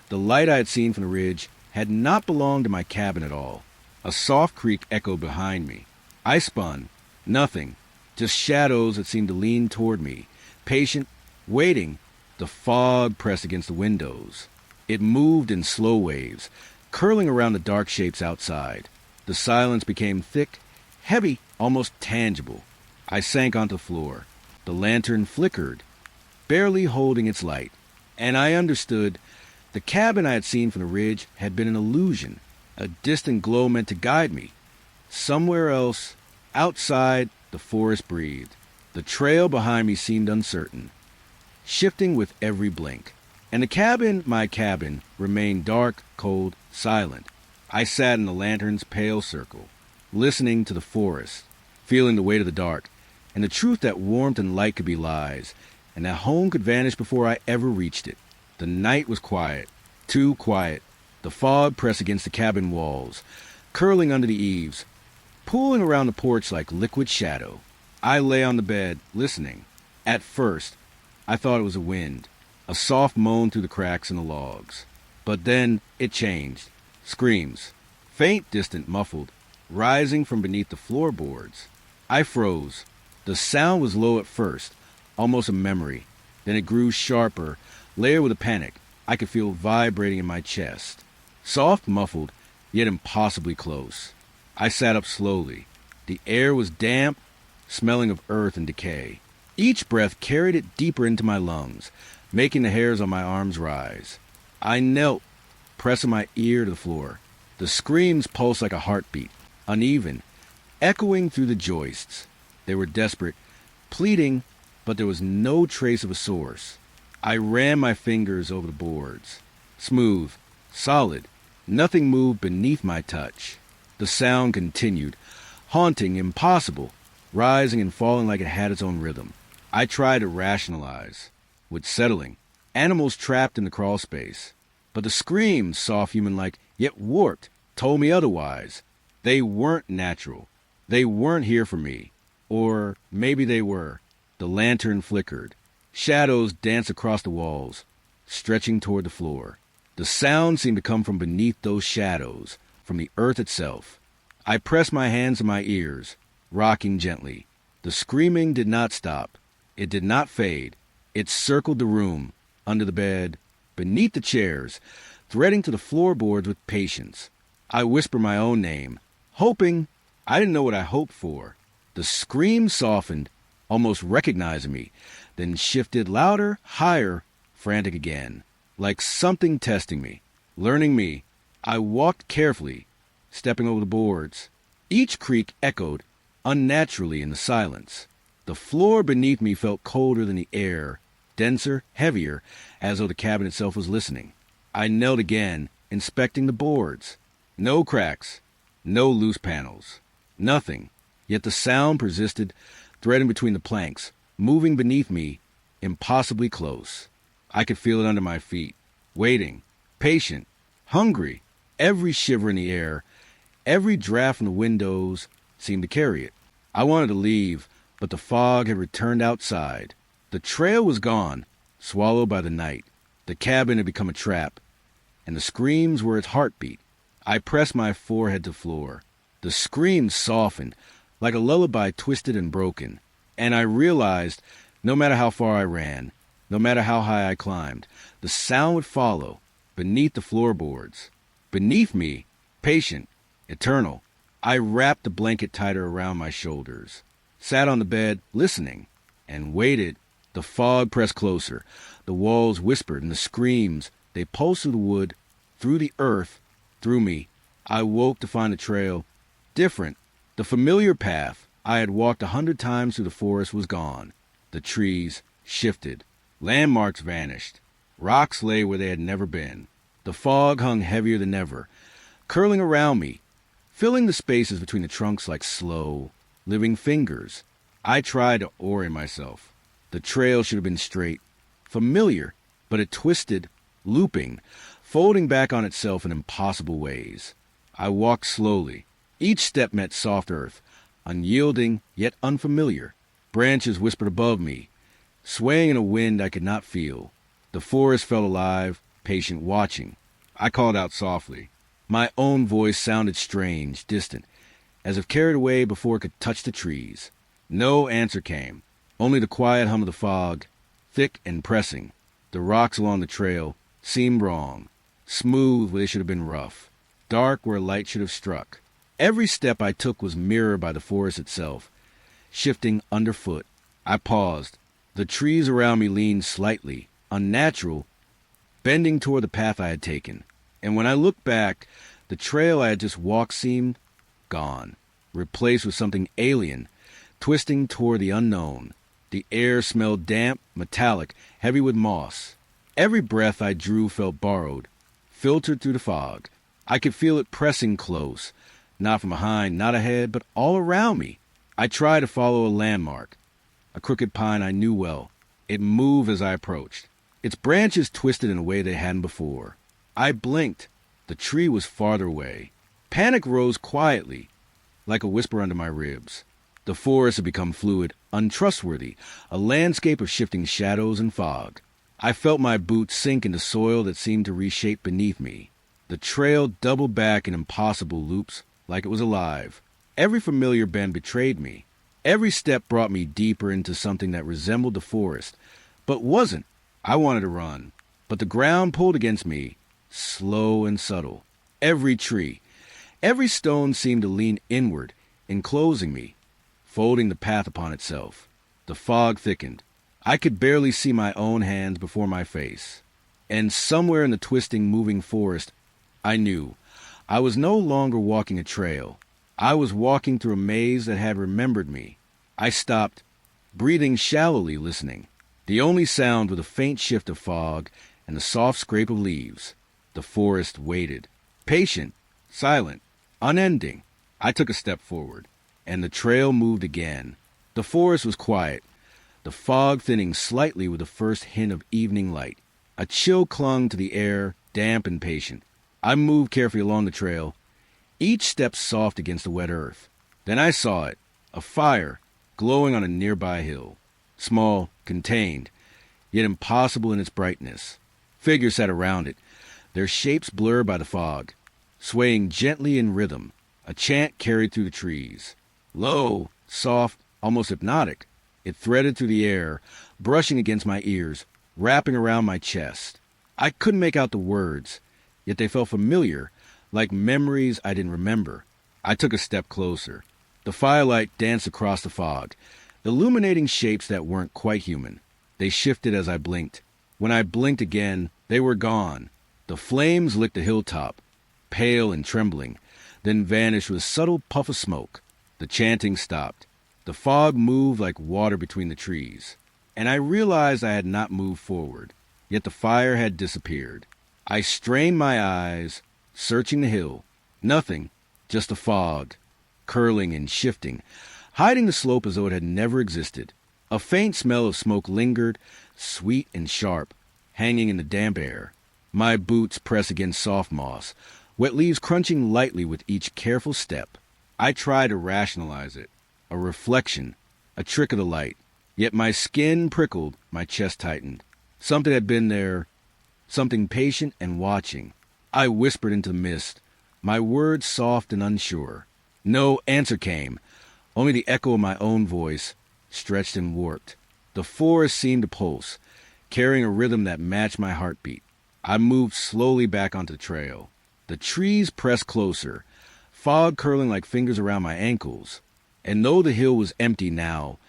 Speaker 1: the light I had seen from the ridge had not belonged to my cabin at all. A soft creak echoed behind me. I spun. Nothing. Just shadows that seemed to lean toward me. Patient, waiting. The fog pressed against the windows. It moved in slow waves, curling around the dark shapes outside. The silence became thick, heavy, almost tangible. I sank onto the floor. The lantern flickered, barely holding its light. And I understood. The cabin I had seen from the ridge had been an illusion, a distant glow meant to guide me. Somewhere else, outside, the forest breathed. The trail behind me seemed uncertain, shifting with every blink. And the cabin, my cabin, remained dark, cold, silent. I sat in the lantern's pale circle, listening to the forest, feeling the weight of the dark, and the truth that warmth and light could be lies, and that home could vanish before I ever reached it. The night was quiet, too quiet. The fog pressed against the cabin walls, curling under the eaves, pooling around the porch like liquid shadow. I lay on the bed, listening. At first, I thought it was a wind, a soft moan through the cracks in the logs. But then it changed. Screams, faint, distant, muffled, rising from beneath the floorboards. I froze. The sound was low at first, almost a memory. Then it grew sharper, layered with a panic. I could feel vibrating in my chest. Soft, muffled, yet impossibly close. I sat up slowly. The air was damp, smelling of earth and decay. Each breath carried it deeper into my lungs, making the hairs on my arms rise. I knelt, pressing my ear to the floor. The screams pulsed like a heartbeat, uneven, echoing through the joists. They were desperate, pleading, but there was no trace of a source. I ran my fingers over the boards. Smooth, solid, nothing moved beneath my touch. The sound continued, haunting, impossible, rising and falling like it had its own rhythm. I tried to rationalize. With settling, animals trapped in the crawl space. But the screams, soft, human-like, yet warped, told me otherwise. They weren't natural. They weren't here for me. Or maybe they were. The lantern flickered. Shadows danced across the walls, stretching toward the floor. The sound seemed to come from beneath those shadows, from the earth itself. I pressed my hands to my ears, rocking gently. The screaming did not stop. It did not fade. It circled the room, under the bed, beneath the chairs, threading to the floorboards with patience. I whispered my own name, hoping. I didn't know what I hoped for. The scream softened, almost recognizing me, then shifted louder, higher, frantic again, like something testing me, learning me. I walked carefully, stepping over the boards, Each creak echoed unnaturally in the silence. The floor beneath me felt colder than the air, denser, heavier, as though the cabin itself was listening. I knelt again, inspecting the boards. No cracks, no loose panels, nothing. Yet the sound persisted, threading between the planks, moving beneath me, impossibly close. I could feel it under my feet, waiting, patient, hungry. Every shiver in the air, every draft from the windows seemed to carry it. I wanted to leave, but the fog had returned outside. The trail was gone, swallowed by the night. The cabin had become a trap, and the screams were its heartbeat. I pressed my forehead to the floor. The screams softened, like a lullaby twisted and broken, and I realized no matter how far I ran, no matter how high I climbed, the sound would follow, beneath the floorboards. Beneath me, patient, eternal. I wrapped the blanket tighter around my shoulders, sat on the bed, listening, and waited. The fog pressed closer. The walls whispered, and the screams, they pulsed through the wood, through the earth, through me. I woke to find the trail different. The familiar path I had walked 100 times through the forest was gone. The trees shifted. Landmarks vanished. Rocks lay where they had never been. The fog hung heavier than ever, curling around me, filling the spaces between the trunks like slow, living fingers. I tried to orient myself. The trail should have been straight, familiar, but it twisted, looping, folding back on itself in impossible ways. I walked slowly. Each step met soft earth, unyielding yet unfamiliar. Branches whispered above me, swaying in a wind I could not feel. The forest felt alive, patient, watching. I called out softly. My own voice sounded strange, distant, as if carried away before it could touch the trees. No answer came, only the quiet hum of the fog, thick and pressing. The rocks along the trail seemed wrong, smooth where they should have been rough, dark where light should have struck. Every step I took was mirrored by the forest itself, shifting underfoot. I paused. The trees around me leaned slightly, unnatural, bending toward the path I had taken. And when I looked back, the trail I had just walked seemed gone, replaced with something alien, twisting toward the unknown. The air smelled damp, metallic, heavy with moss. Every breath I drew felt borrowed, filtered through the fog. I could feel it pressing close, not from behind, not ahead, but all around me. I tried to follow a landmark, a crooked pine I knew well. It moved as I approached. Its branches twisted in a way they hadn't before. I blinked. The tree was farther away. Panic rose quietly, like a whisper under my ribs. The forest had become fluid, untrustworthy, a landscape of shifting shadows and fog. I felt my boots sink into soil that seemed to reshape beneath me. The trail doubled back in impossible loops, like it was alive. Every familiar bend betrayed me. Every step brought me deeper into something that resembled the forest, but wasn't. I wanted to run, but the ground pulled against me, slow and subtle. Every tree, every stone seemed to lean inward, enclosing me, folding the path upon itself. The fog thickened. I could barely see my own hands before my face. And somewhere in the twisting, moving forest, I knew I was no longer walking a trail. I was walking through a maze that had remembered me. I stopped, breathing shallowly, listening. The only sound was a faint shift of fog and the soft scrape of leaves. The forest waited, patient, silent, unending. I took a step forward, and the trail moved again. The forest was quiet, the fog thinning slightly with the first hint of evening light. A chill clung to the air, damp and patient. I moved carefully along the trail, each step soft against the wet earth. Then I saw it, a fire glowing on a nearby hill. Small, contained, yet impossible in its brightness. Figures sat around it, their shapes blurred by the fog, swaying gently in rhythm. A chant carried through the trees. Low, soft, almost hypnotic, it threaded through the air, brushing against my ears, wrapping around my chest. I couldn't make out the words, yet they felt familiar, like memories I didn't remember. I took a step closer. The firelight danced across the fog, illuminating shapes that weren't quite human. They shifted as I blinked. When I blinked again, they were gone. The flames licked the hilltop, pale and trembling. then vanished with a subtle puff of smoke. The chanting stopped. The fog moved like water between the trees, and I realized I had not moved forward, yet the fire had disappeared. I strained my eyes, searching the hill. Nothing, just the fog, curling and shifting, hiding the slope as though it had never existed. A faint smell of smoke lingered, sweet and sharp, hanging in the damp air. My boots pressed against soft moss, wet leaves crunching lightly with each careful step. I tried to rationalize it. A reflection, a trick of the light. Yet my skin prickled, my chest tightened. Something had been there, something patient and watching. I whispered into the mist, my words soft and unsure. No answer came, only the echo of my own voice, stretched and warped. The forest seemed to pulse, carrying a rhythm that matched my heartbeat. I moved slowly back onto the trail. The trees pressed closer, fog curling like fingers around my ankles. And though the hill was empty now,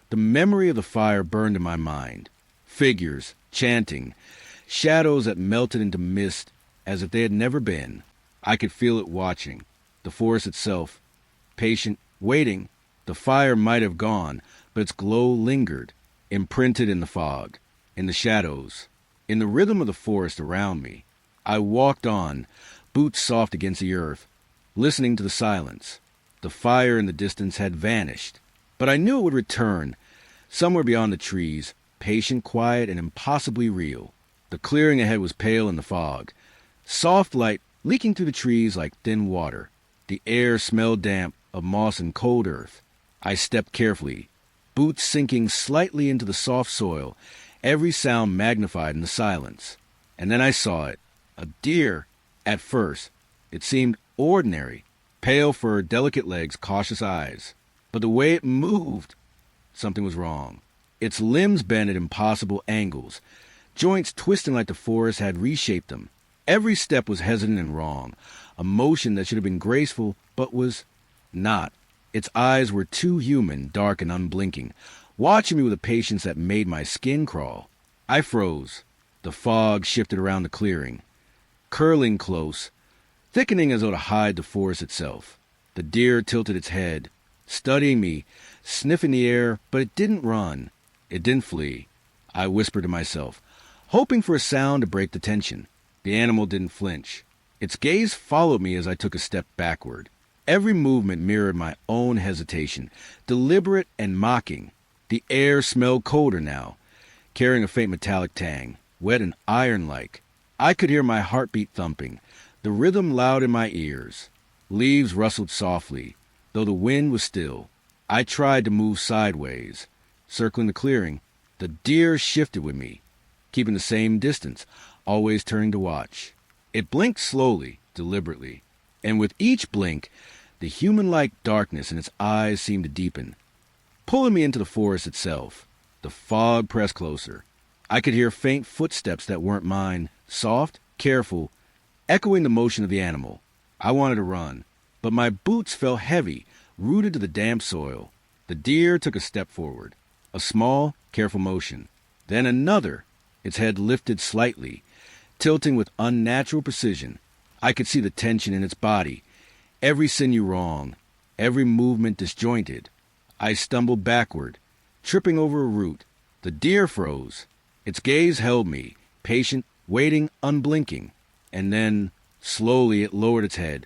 Speaker 1: the memory of the fire burned in my mind. Figures, chanting, shadows that melted into mist as if they had never been. I could feel it watching. The forest itself, patient, waiting. The fire might have gone, but its glow lingered, imprinted in the fog, in the shadows, in the rhythm of the forest around me. I walked on, boots soft against the earth, listening to the silence. The fire in the distance had vanished, but I knew it would return, somewhere beyond the trees, patient, quiet, and impossibly real. The clearing ahead was pale in the fog, soft light leaking through the trees like thin water. The air smelled damp, of moss and cold earth. I stepped carefully, boots sinking slightly into the soft soil, every sound magnified in the silence. And then I saw it, a deer. At first, it seemed ordinary, pale fur, delicate legs, cautious eyes. But the way it moved, something was wrong. Its limbs bent at impossible angles, joints twisting like the forest had reshaped them. Every step was hesitant and wrong, a motion that should have been graceful, but was not. Its eyes were too human, dark and unblinking, watching me with a patience that made my skin crawl. I froze. The fog shifted around the clearing, curling close, thickening as though to hide the forest itself. The deer tilted its head, studying me, sniffing the air, but it didn't run. It didn't flee. I whispered to myself, hoping for a sound to break the tension. The animal didn't flinch. Its gaze followed me as I took a step backward. Every movement mirrored my own hesitation, deliberate and mocking. The air smelled colder now, carrying a faint metallic tang, wet and iron-like. I could hear my heartbeat thumping, the rhythm loud in my ears. Leaves rustled softly, though the wind was still. I tried to move sideways, circling the clearing. The deer shifted with me, keeping the same distance, always turning to watch. It blinked slowly, deliberately, and with each blink, the human-like darkness in its eyes seemed to deepen, pulling me into the forest itself. The fog pressed closer. I could hear faint footsteps that weren't mine, soft, careful, echoing the motion of the animal. I wanted to run, but my boots felt heavy, rooted to the damp soil. The deer took a step forward, a small, careful motion. Then another, its head lifted slightly, tilting with unnatural precision. I could see the tension in its body, every sinew wrong, every movement disjointed. I stumbled backward, tripping over a root. The deer froze. Its gaze held me, patient, waiting, unblinking. And then, slowly, it lowered its head,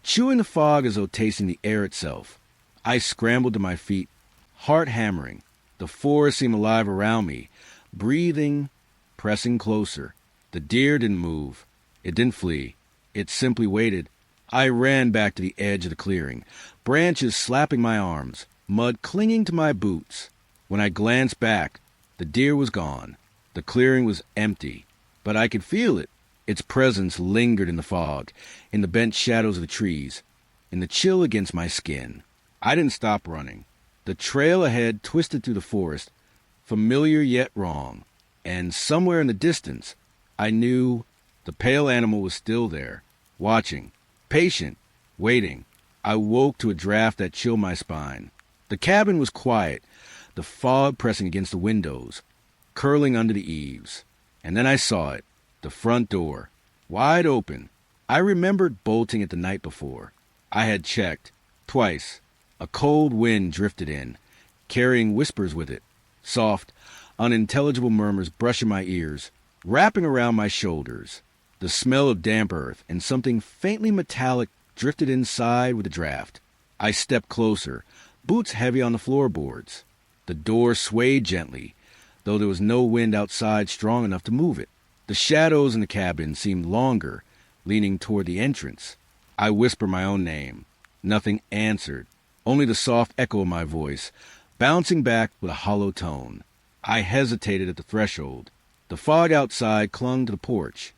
Speaker 1: chewing the fog as though tasting the air itself. I scrambled to my feet, heart hammering. The forest seemed alive around me, breathing, pressing closer. The deer didn't move. It didn't flee. It simply waited. I ran back to the edge of the clearing, branches slapping my arms, mud clinging to my boots. When I glanced back, the deer was gone. The clearing was empty, but I could feel it. Its presence lingered in the fog, in the bent shadows of the trees, in the chill against my skin. I didn't stop running. The trail ahead twisted through the forest, familiar yet wrong, and somewhere in the distance, I knew the pale animal was still there, watching, patient, waiting. I woke to a draft that chilled my spine. The cabin was quiet, the fog pressing against the windows, curling under the eaves. And then I saw it, the front door, wide open. I remembered bolting it the night before. I had checked. Twice. A cold wind drifted in, carrying whispers with it. Soft, unintelligible murmurs brushing my ears, wrapping around my shoulders. The smell of damp earth and something faintly metallic drifted inside with the draft. I stepped closer, boots heavy on the floorboards. The door swayed gently, though there was no wind outside strong enough to move it. The shadows in the cabin seemed longer, leaning toward the entrance. I whispered my own name. Nothing answered, only the soft echo of my voice, bouncing back with a hollow tone. I hesitated at the threshold. The fog outside clung to the porch,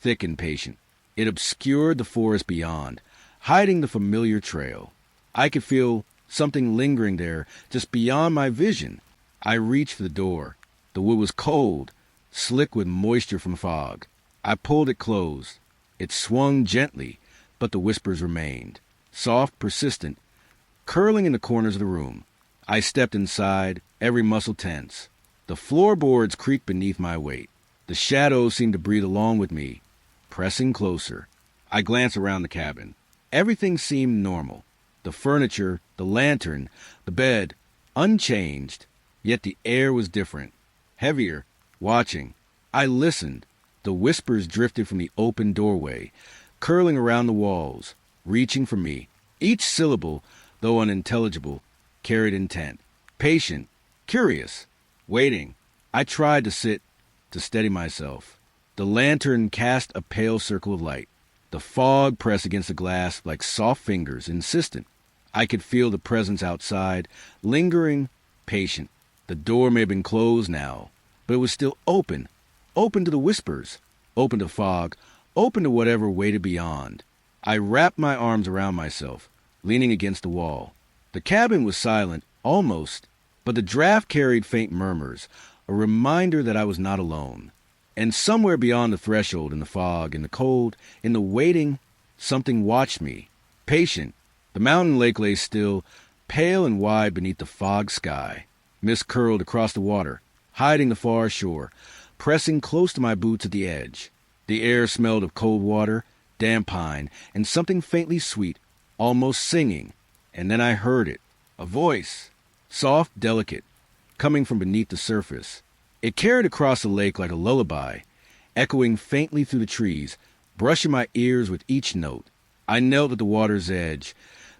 Speaker 1: thick and patient. It obscured the forest beyond, hiding the familiar trail. I could feel something lingering there, just beyond my vision. I reached for the door. The wood was cold, slick with moisture from fog. I pulled it closed. It swung gently, but the whispers remained, soft, persistent, curling in the corners of the room. I stepped inside, every muscle tense. The floorboards creaked beneath my weight. The shadows seemed to breathe along with me, pressing closer. I glanced around the cabin. Everything seemed normal. The furniture, the lantern, the bed, unchanged, yet the air was different, heavier, watching. I listened. The whispers drifted from the open doorway, curling around the walls, reaching for me. Each syllable, though unintelligible, carried intent. Patient, curious, waiting. I tried to sit, to steady myself. The lantern cast a pale circle of light. The fog pressed against the glass like soft fingers, insistent. I could feel the presence outside, lingering, patient. The door may have been closed now, but it was still open, open to the whispers, open to fog, open to whatever waited beyond. I wrapped my arms around myself, leaning against the wall. The cabin was silent, almost, but the draft carried faint murmurs, a reminder that I was not alone. And somewhere beyond the threshold, in the fog, in the cold, in the waiting, something watched me, patient. The mountain lake lay still, pale and wide beneath the fog sky. Mist curled across the water, hiding the far shore, pressing close to my boots at the edge. The air smelled of cold water, damp pine, and something faintly sweet, almost singing. And then I heard it, a voice, soft, delicate, coming from beneath the surface. It carried across the lake like a lullaby, echoing faintly through the trees, brushing my ears with each note. I knelt at the water's edge,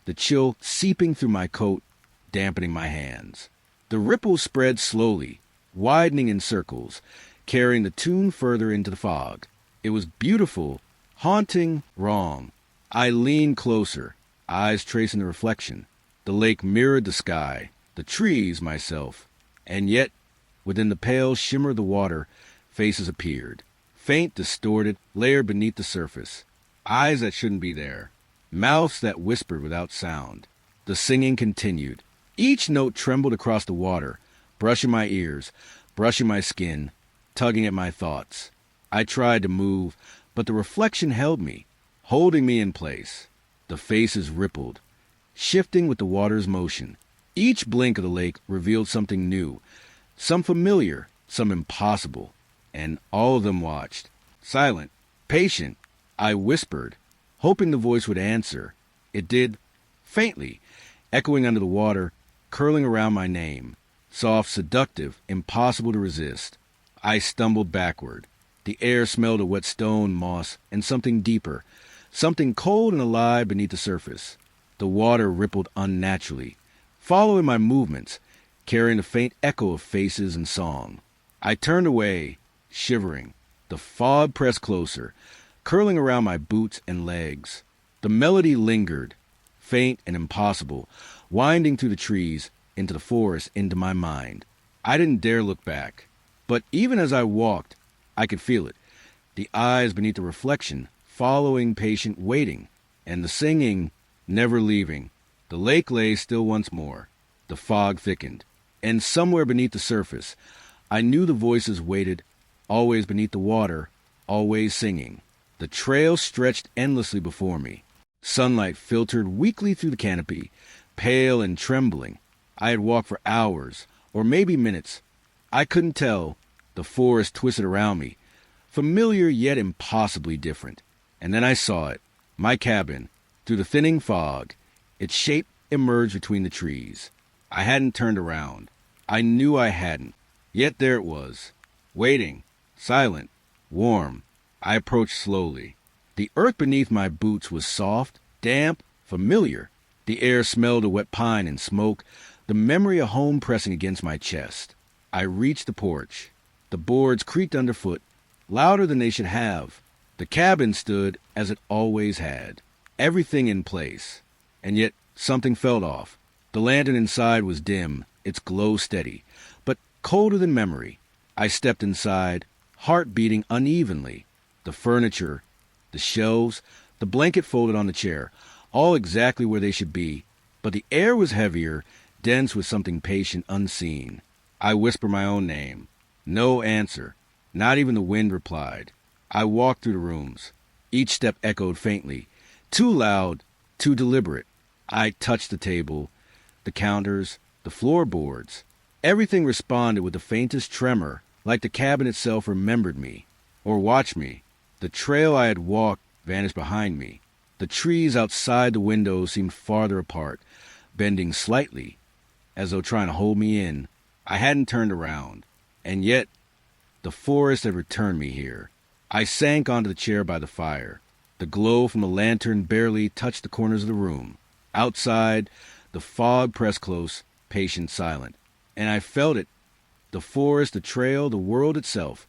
Speaker 1: the chill seeping through my coat, dampening my hands. The ripples spread slowly, widening in circles, carrying the tune further into the fog. It was beautiful, haunting, wrong. I leaned closer, eyes tracing the reflection. The lake mirrored the sky, the trees, myself. And yet, within the pale shimmer of the water, faces appeared. Faint, distorted, layered beneath the surface. Eyes that shouldn't be there. Mouths that whispered without sound. The singing continued. Each note trembled across the water, brushing my ears, brushing my skin, tugging at my thoughts. I tried to move, but the reflection held me, holding me in place. The faces rippled, shifting with the water's motion. Each blink of the lake revealed something new, some familiar, some impossible, and all of them watched. Silent, patient, I whispered, hoping the voice would answer. It did, faintly, echoing under the water, curling around my name. Soft, seductive, impossible to resist. I stumbled backward. The air smelled of wet stone, moss, and something deeper, something cold and alive beneath the surface. The water rippled unnaturally, following my movements, carrying a faint echo of faces and song. I turned away, shivering. The fog pressed closer, curling around my boots and legs. The melody lingered, faint and impossible, winding through the trees, into the forest, into my mind. I didn't dare look back. But even as I walked, I could feel it. The eyes beneath the reflection, following, patient, waiting. And the singing, never leaving. The lake lay still once more. The fog thickened. And somewhere beneath the surface, I knew the voices waited, always beneath the water, always singing. The trail stretched endlessly before me. Sunlight filtered weakly through the canopy, pale and trembling. I had walked for hours, or maybe minutes. I couldn't tell. The forest twisted around me, familiar yet impossibly different. And then I saw it, my cabin, Through the thinning fog, its shape emerged between the trees. I hadn't turned around. I knew I hadn't. Yet there it was, waiting, silent, warm. I approached slowly. The earth beneath my boots was soft, damp, familiar. The air smelled of wet pine and smoke, the memory of home pressing against my chest. I reached the porch. The boards creaked underfoot, louder than they should have. The cabin stood as it always had, everything in place. And yet something felt off. The lantern inside was dim, its glow steady, but colder than memory. I stepped inside, heart beating unevenly. The furniture, the shelves, the blanket folded on the chair, all exactly where they should be, but the air was heavier, dense with something patient, unseen. I whispered my own name. No answer. Not even the wind replied. I walked through the rooms. Each step echoed faintly, too loud, too deliberate. I touched the table, the counters, the floorboards. Everything responded with the faintest tremor, like the cabin itself remembered me, or watched me. The trail I had walked vanished behind me. The trees outside the window seemed farther apart, bending slightly, as though trying to hold me in. I hadn't turned around, and yet the forest had returned me here. I sank onto the chair by the fire. The glow from the lantern barely touched the corners of the room. Outside, the fog pressed close, patient, silent. And I felt it. The forest, the trail, the world itself,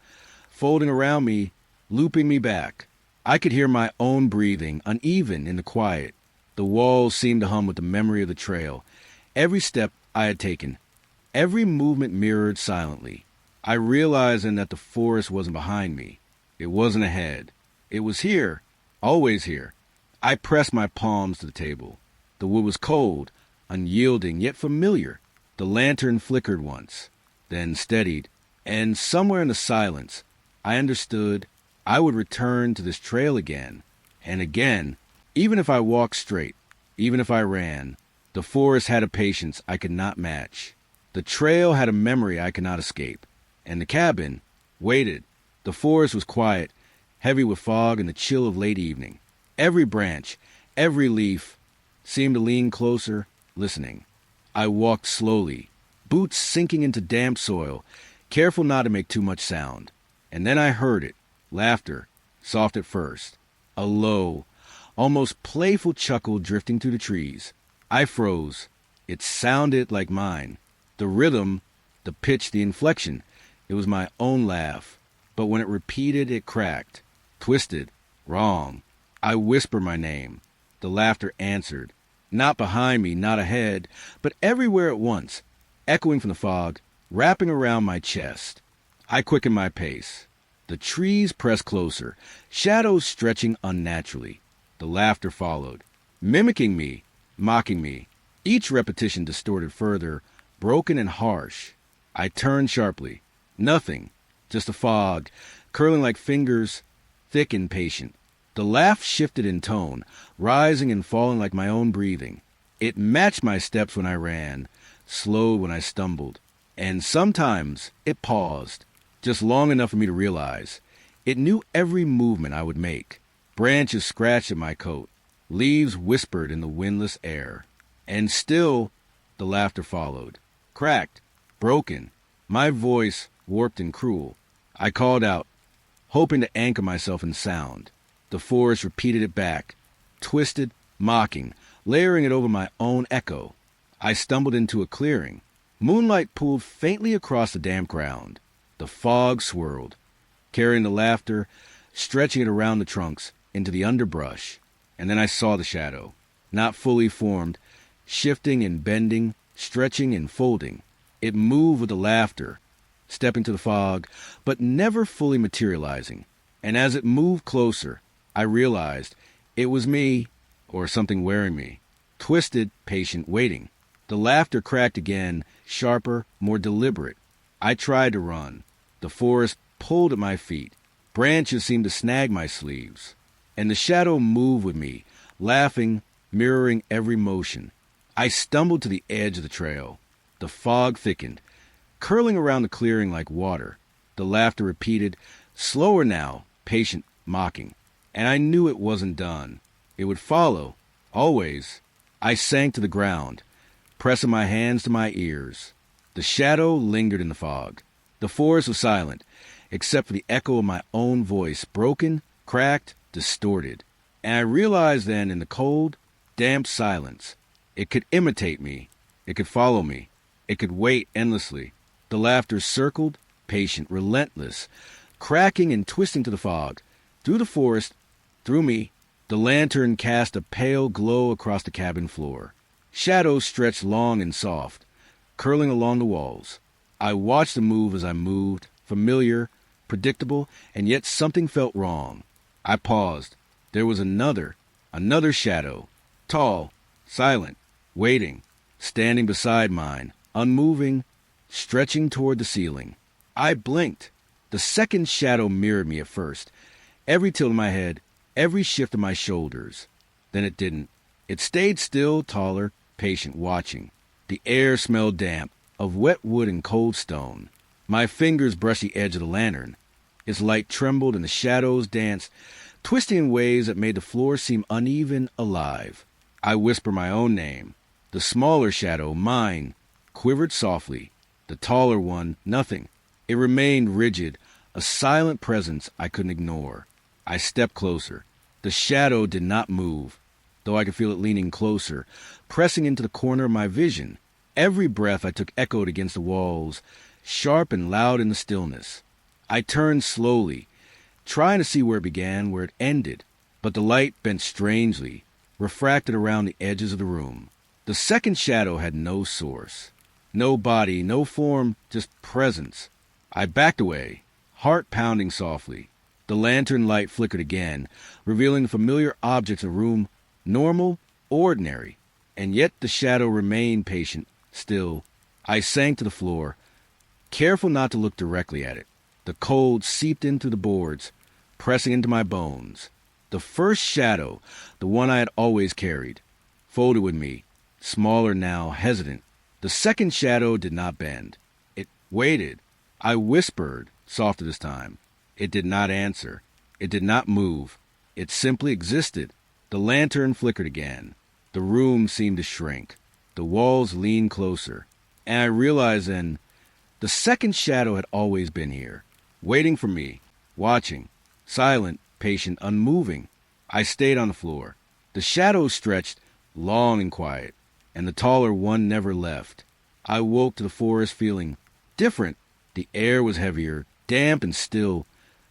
Speaker 1: folding around me, looping me back. I could hear my own breathing, uneven in the quiet. The walls seemed to hum with the memory of the trail. Every step I had taken, every movement mirrored silently. I realized then that the forest wasn't behind me. It wasn't ahead. It was here, always here. I pressed my palms to the table. The wood was cold, unyielding, yet familiar. The lantern flickered once, then steadied, and somewhere in the silence, I understood I would return to this trail again, and again, even if I walked straight, even if I ran. The forest had a patience I could not match. The trail had a memory I could not escape. And the cabin waited. The forest was quiet, heavy with fog and the chill of late evening. Every branch, every leaf seemed to lean closer, listening. I walked slowly, boots sinking into damp soil, careful not to make too much sound. And then I heard it, laughter, soft at first, a low, almost playful chuckle drifting through the trees. I froze. It sounded like mine. The rhythm, the pitch, the inflection. It was my own laugh. But when it repeated, it cracked, twisted, wrong. I whispered my name. The laughter answered. Not behind me, not ahead, but everywhere at once, echoing from the fog, wrapping around my chest. I quickened my pace. The trees pressed closer, shadows stretching unnaturally. The laughter followed, mimicking me, mocking me. Each repetition distorted further, broken and harsh. I turned sharply. Nothing, just a fog, curling like fingers, thick and patient. The laugh shifted in tone, rising and falling like my own breathing. It matched my steps when I ran, slowed when I stumbled. And sometimes it paused, just long enough for me to realize. It knew every movement I would make. Branches scratched at my coat. Leaves whispered in the windless air. And still, the laughter followed. Cracked, broken, my voice warped and cruel. I called out, hoping to anchor myself in sound. The forest repeated it back, twisted, mocking, layering it over my own echo. I stumbled into a clearing. Moonlight pooled faintly across the damp ground. The fog swirled, carrying the laughter, stretching it around the trunks, into the underbrush. And then I saw the shadow, not fully formed, shifting and bending, stretching and folding. It moved with the laughter, stepping to the fog, but never fully materializing. And as it moved closer, I realized it was me, or something wearing me, twisted, patient, waiting. The laughter cracked again, sharper, more deliberate. I tried to run. The forest pulled at my feet. Branches seemed to snag my sleeves. And the shadow moved with me, laughing, mirroring every motion. I stumbled to the edge of the trail. The fog thickened, curling around the clearing like water. The laughter repeated, slower now, patient, mocking. And I knew it wasn't done. It would follow, Always. I sank to the ground, pressing my hands to my ears. The shadow lingered in the fog. The forest was silent, except for the echo of my own voice, broken, cracked, distorted. And I realized then in the cold, damp silence, it could imitate me. It could follow me. It could wait endlessly. The laughter circled, patient, relentless, cracking and twisting to the fog. Through the forest, through me, the lantern cast a pale glow across the cabin floor. Shadows stretched long and soft, curling along the walls. I watched them move as I moved, familiar, predictable, and yet something felt wrong. I paused. There was another shadow, tall, silent, waiting, standing beside mine, unmoving, stretching toward the ceiling. I blinked. The second shadow mirrored me at first, every tilt of my head, every shift of my shoulders. Then it didn't. It stayed still, taller, patient, watching. The air smelled damp, of wet wood and cold stone. My fingers brushed the edge of the lantern. Its light trembled and the shadows danced, twisting in ways that made the floor seem uneven, alive. I whispered my own name. The smaller shadow, mine, quivered softly. The taller one, nothing. It remained rigid, a silent presence I couldn't ignore. I stepped closer. The shadow did not move, though I could feel it leaning closer, pressing into the corner of my vision. Every breath I took echoed against the walls, sharp and loud in the stillness. I turned slowly, trying to see where it began, where it ended, but the light bent strangely, refracted around the edges of the room. The second shadow had no source, no body, no form, just presence. I backed away, heart pounding softly. The lantern light flickered again, revealing the familiar objects of the room, normal, ordinary, and yet the shadow remained patient, still. I sank to the floor, careful not to look directly at it. The cold seeped in through the boards, pressing into my bones. The first shadow, the one I had always carried, folded with me, smaller now, hesitant. The second shadow did not bend. It waited. I whispered, softer this time. It did not answer. It did not move. It simply existed. The lantern flickered again. The room seemed to shrink. The walls leaned closer. And I realized then, the second shadow had always been here, waiting for me, watching, silent, patient, unmoving. I stayed on the floor. The shadows stretched, long and quiet, and the taller one never left. I woke to the forest feeling different. The air was heavier, damp and still,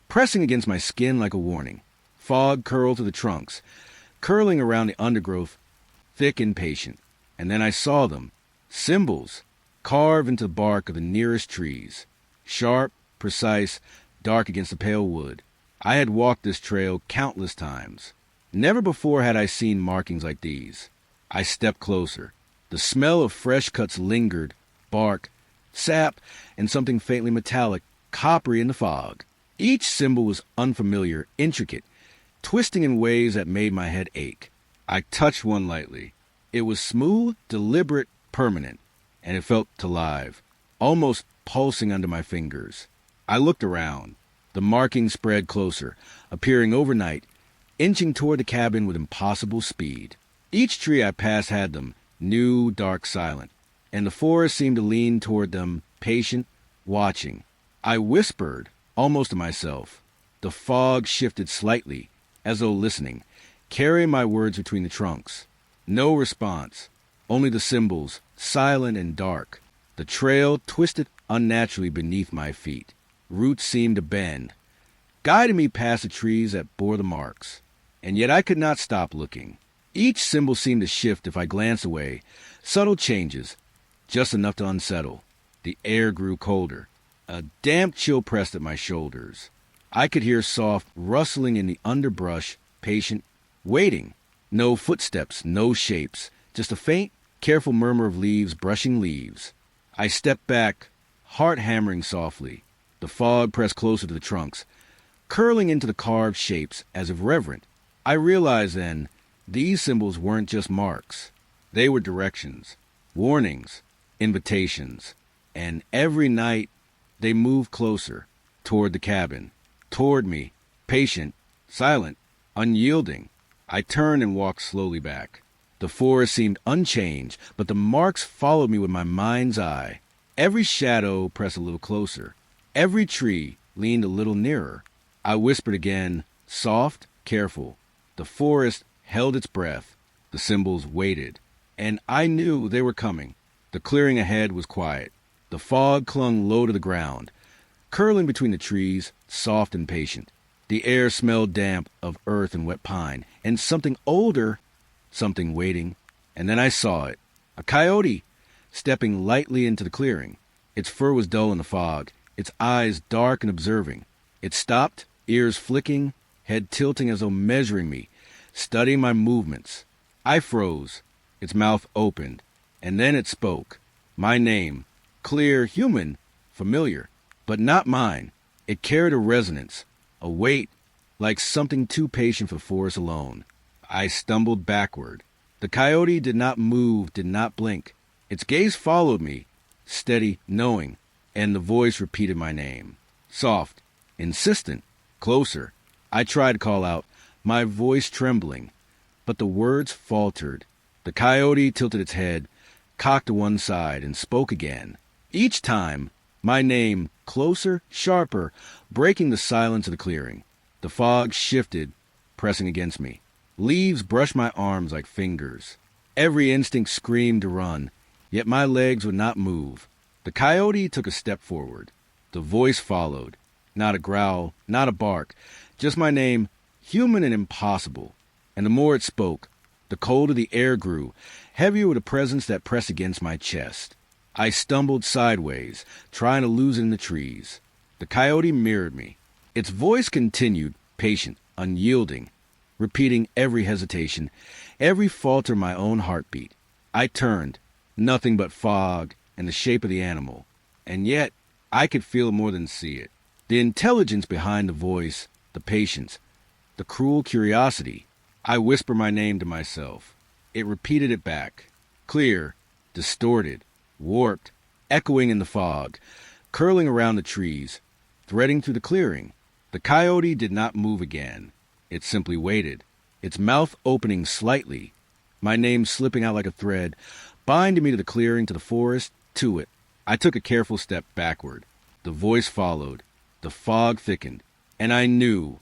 Speaker 1: pressing against my skin like a warning. Fog curled to the trunks, curling around the undergrowth, thick and patient. And then I saw them, symbols, carved into the bark of the nearest trees, sharp, precise, dark against the pale wood. I had walked this trail countless times. Never before had I seen markings like these. I stepped closer. The smell of fresh cuts lingered, bark, sap, and something faintly metallic, coppery in the fog. Each symbol was unfamiliar, intricate, twisting in ways that made my head ache. I touched one lightly. It was smooth, deliberate, permanent, and it felt alive, almost pulsing under my fingers. I looked around. The markings spread closer, appearing overnight, inching toward the cabin with impossible speed. Each tree I passed had them, new, dark, silent, and the forest seemed to lean toward them, patient, watching. I whispered, almost to myself. The fog shifted slightly, as though listening, carrying my words between the trunks. No response, only the symbols, silent and dark. The trail twisted unnaturally beneath my feet. Roots seemed to bend, guiding me past the trees that bore the marks. And yet I could not stop looking. Each symbol seemed to shift if I glanced away, subtle changes, just enough to unsettle. The air grew colder. A damp chill pressed at my shoulders. I could hear soft rustling in the underbrush, patient, waiting. No footsteps, no shapes, just a faint, careful murmur of leaves brushing leaves. I stepped back, heart hammering softly. The fog pressed closer to the trunks, curling into the carved shapes as if reverent. I realized then, these symbols weren't just marks. They were directions, warnings, invitations. And every night, they moved closer, toward the cabin, toward me, patient, silent, unyielding. I turned and walked slowly back. The forest seemed unchanged, but the marks followed me with my mind's eye. Every shadow pressed a little closer. Every tree leaned a little nearer. I whispered again, soft, careful. The forest held its breath. The symbols waited. And I knew they were coming. The clearing ahead was quiet. The fog clung low to the ground, curling between the trees, soft and patient. The air smelled damp of earth and wet pine, and something older, something waiting. And then I saw it. A coyote, stepping lightly into the clearing. Its fur was dull in the fog, its eyes dark and observing. It stopped, ears flicking, head tilting as though measuring me, studying my movements. I froze. Its mouth opened, and then it spoke. My name, clear, human, familiar, but not mine. It carried a resonance, a weight, like something too patient for force alone. I stumbled backward. The coyote did not move, did not blink. Its gaze followed me, steady, knowing, and the voice repeated my name. Soft, insistent, closer. I tried to call out, my voice trembling, but the words faltered. The coyote tilted its head, cocked to one side, and spoke again. Each time, my name, closer, sharper, breaking the silence of the clearing. The fog shifted, pressing against me. Leaves brushed my arms like fingers. Every instinct screamed to run, yet my legs would not move. The coyote took a step forward. The voice followed. Not a growl, not a bark, just my name, human and impossible. And the more it spoke, the colder the air grew, heavier with a presence that pressed against my chest. I stumbled sideways, trying to lose it in the trees. The coyote mirrored me. Its voice continued, patient, unyielding, repeating every hesitation, every falter of my own heartbeat. I turned, nothing but fog and the shape of the animal. And yet, I could feel more than see it. The intelligence behind the voice, the patience, the cruel curiosity. I whispered my name to myself. It repeated it back, clear, distorted, warped, echoing in the fog, curling around the trees, threading through the clearing. The coyote did not move again. It simply waited, its mouth opening slightly, my name slipping out like a thread, binding me to the clearing, to the forest, to it. I took a careful step backward. The voice followed. The fog thickened, and I knew,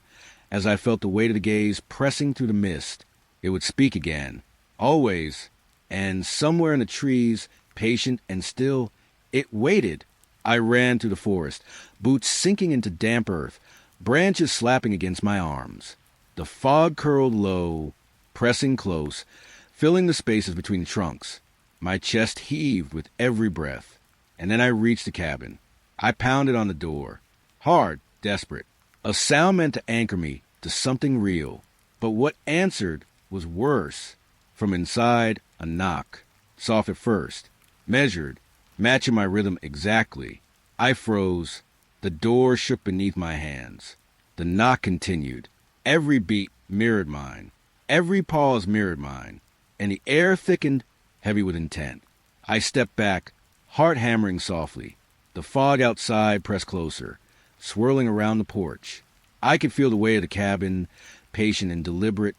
Speaker 1: as I felt the weight of the gaze pressing through the mist, it would speak again, always, and somewhere in the trees, patient and still, it waited. I ran through the forest, boots sinking into damp earth, branches slapping against my arms. The fog curled low, pressing close, filling the spaces between the trunks. My chest heaved with every breath, and then I reached the cabin. I pounded on the door, hard, desperate. A sound meant to anchor me to something real, but what answered was worse. From inside, a knock, soft at first, measured, matching my rhythm exactly. I froze. The door shook beneath my hands. The knock continued. Every beat mirrored mine. Every pause mirrored mine. And the air thickened, heavy with intent. I stepped back, heart hammering softly. The fog outside pressed closer, swirling around the porch. I could feel the weight of the cabin, patient and deliberate,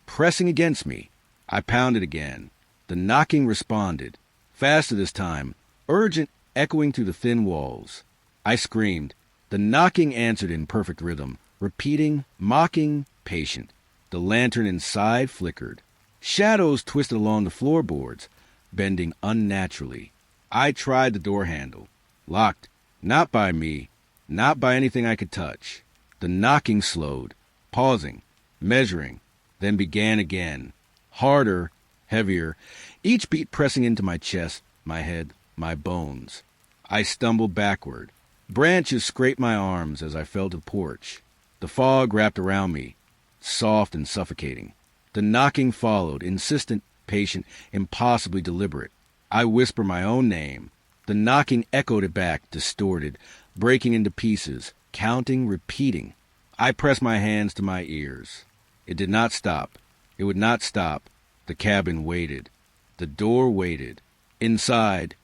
Speaker 1: pressing against me. I pounded again. The knocking responded, faster this time, urgent, echoing through the thin walls. I screamed. The knocking answered in perfect rhythm, repeating, mocking, patient. The lantern inside flickered. Shadows twisted along the floorboards, bending unnaturally. I tried the door handle. Locked, not by me, not by anything I could touch. The knocking slowed, pausing, measuring, then began again. Harder, heavier, each beat pressing into my chest, my head, my bones. I stumbled backward. Branches scraped my arms as I fell to the porch. The fog wrapped around me, soft and suffocating. The knocking followed, insistent, patient, impossibly deliberate. I whispered my own name. The knocking echoed it back, distorted, breaking into pieces, counting, repeating. I pressed my hands to my ears. It did not stop. It would not stop. The cabin waited. The door waited. Inside,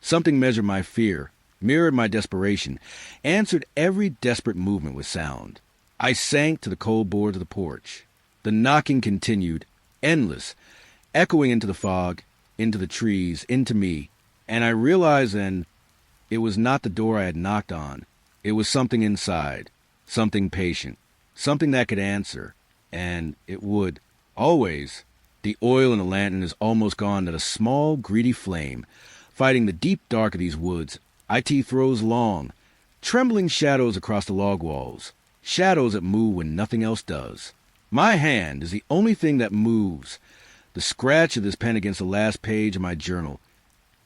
Speaker 1: something measured my fear, mirrored my desperation, answered every desperate movement with sound. I sank to the cold boards of the porch. The knocking continued, endless, echoing into the fog, into the trees, into me. And I realized then it was not the door I had knocked on. It was something inside, something patient, something that could answer. And it would. Always. The oil in the lantern is almost gone, not a small, greedy flame, fighting the deep dark of these woods. IT throws long, trembling shadows across the log walls, shadows that move when nothing else does. My hand is the only thing that moves, the scratch of this pen against the last page of my journal.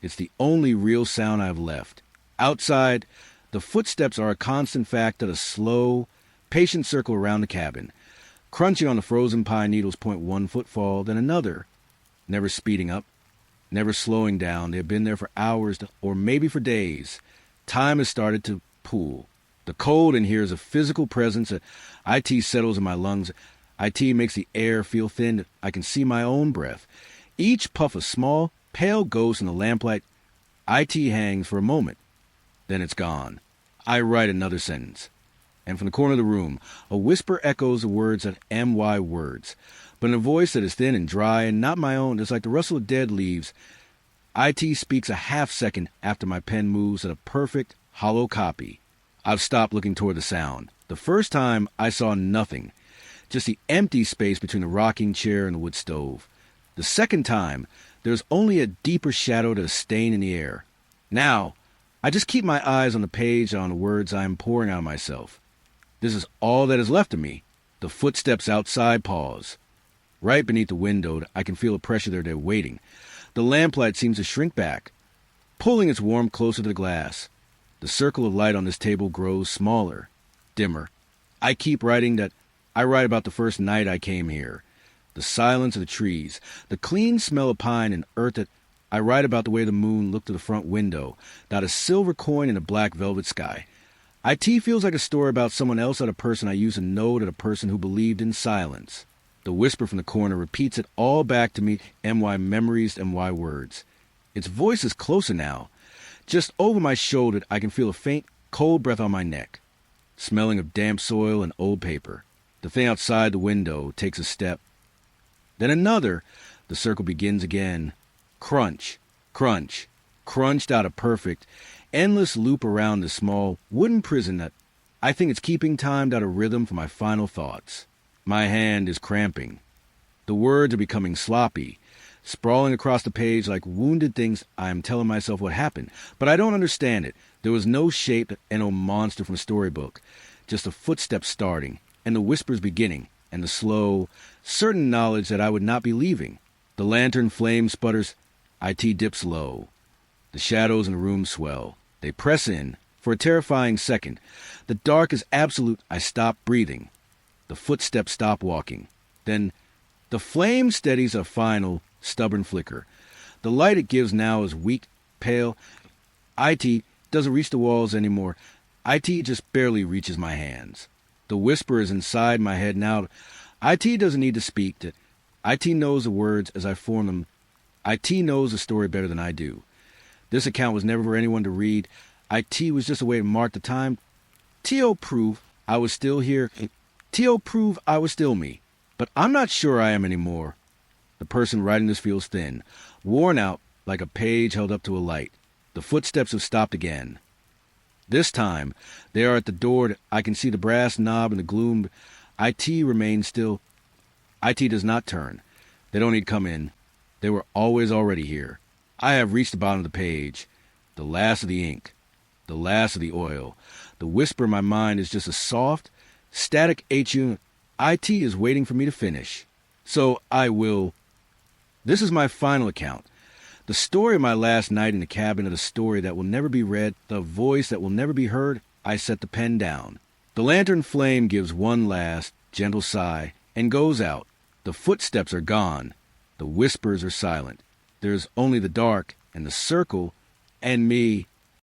Speaker 1: It's the only real sound I've left. Outside, the footsteps are a constant fact that a slow, patient circle around the cabin, crunching on the frozen pine needles point one footfall, then another, never speeding up, never slowing down. They have been there for hours or maybe for days. Time has started to pool. The cold in here is a physical presence. IT settles in my lungs. IT makes the air feel thin. I can see my own breath. Each puff a small, pale ghost in the lamplight. IT hangs for a moment. Then it's gone. I write another sentence. And from the corner of the room, a whisper echoes the words that MY words, but in a voice that is thin and dry and not my own. It's like the rustle of dead leaves. IT speaks a half second after my pen moves at a perfect, hollow copy. I've stopped looking toward the sound. The first time, I saw nothing, just the empty space between the rocking chair and the wood stove. The second time, there's only a deeper shadow to a stain in the air. Now, I just keep my eyes on the page and on the words I am pouring out of myself. This is all that is left of me. The footsteps outside pause. Right beneath the window, I can feel the pressure there. They're waiting. The lamplight seems to shrink back, pulling its warmth closer to the glass. The circle of light on this table grows smaller, dimmer. I keep writing that I write about the first night I came here, the silence of the trees, the clean smell of pine and earth. That I write about the way the moon looked through the front window, not a silver coin in a black velvet sky. IT feels like a story about someone else, not a person I used to know, that a person who believed in silence. The whisper from the corner repeats it all back to me, MY memories, MY words. Its voice is closer now. Just over my shoulder, I can feel a faint, cold breath on my neck, smelling of damp soil and old paper. The thing outside the window takes a step. Then another. The circle begins again. Crunch, crunch, crunched out a perfect, endless loop around the small wooden prison that I think it's keeping timed out of rhythm for my final thoughts. My hand is cramping. The words are becoming sloppy, sprawling across the page like wounded things. I am telling myself what happened, but I don't understand it. There was no shape and no monster from a storybook, just the footsteps starting, and the whispers beginning, and the slow, certain knowledge that I would not be leaving. The lantern flame sputters. IT dips low. The shadows in the room swell. They press in for a terrifying second. The dark is absolute. I stop breathing. The footsteps stop walking. Then the flame steadies a final, stubborn flicker. The light it gives now is weak, pale. IT doesn't reach the walls anymore. IT just barely reaches my hands. The whisper is inside my head now. IT doesn't need to speak. IT knows the words as I form them. IT knows the story better than I do. This account was never for anyone to read. IT was just a way to mark the time. TO prove I was still here. TO prove I was still me. But I'm not sure I am anymore. The person writing this feels thin, worn out like a page held up to a light. The footsteps have stopped again. This time, they are at the door. I can see the brass knob in the gloom. IT remains still. IT does not turn. They don't need to come in. They were always already here. I have reached the bottom of the page. The last of the ink. The last of the oil. The whisper in my mind is just a soft, static HU. IT is waiting for me to finish. So I will. This is my final account. The story of my last night in the cabin, of the story that will never be read, the voice that will never be heard. I set the pen down. The lantern flame gives one last, gentle sigh and goes out. The footsteps are gone. The whispers are silent. There's only the dark and the circle and me.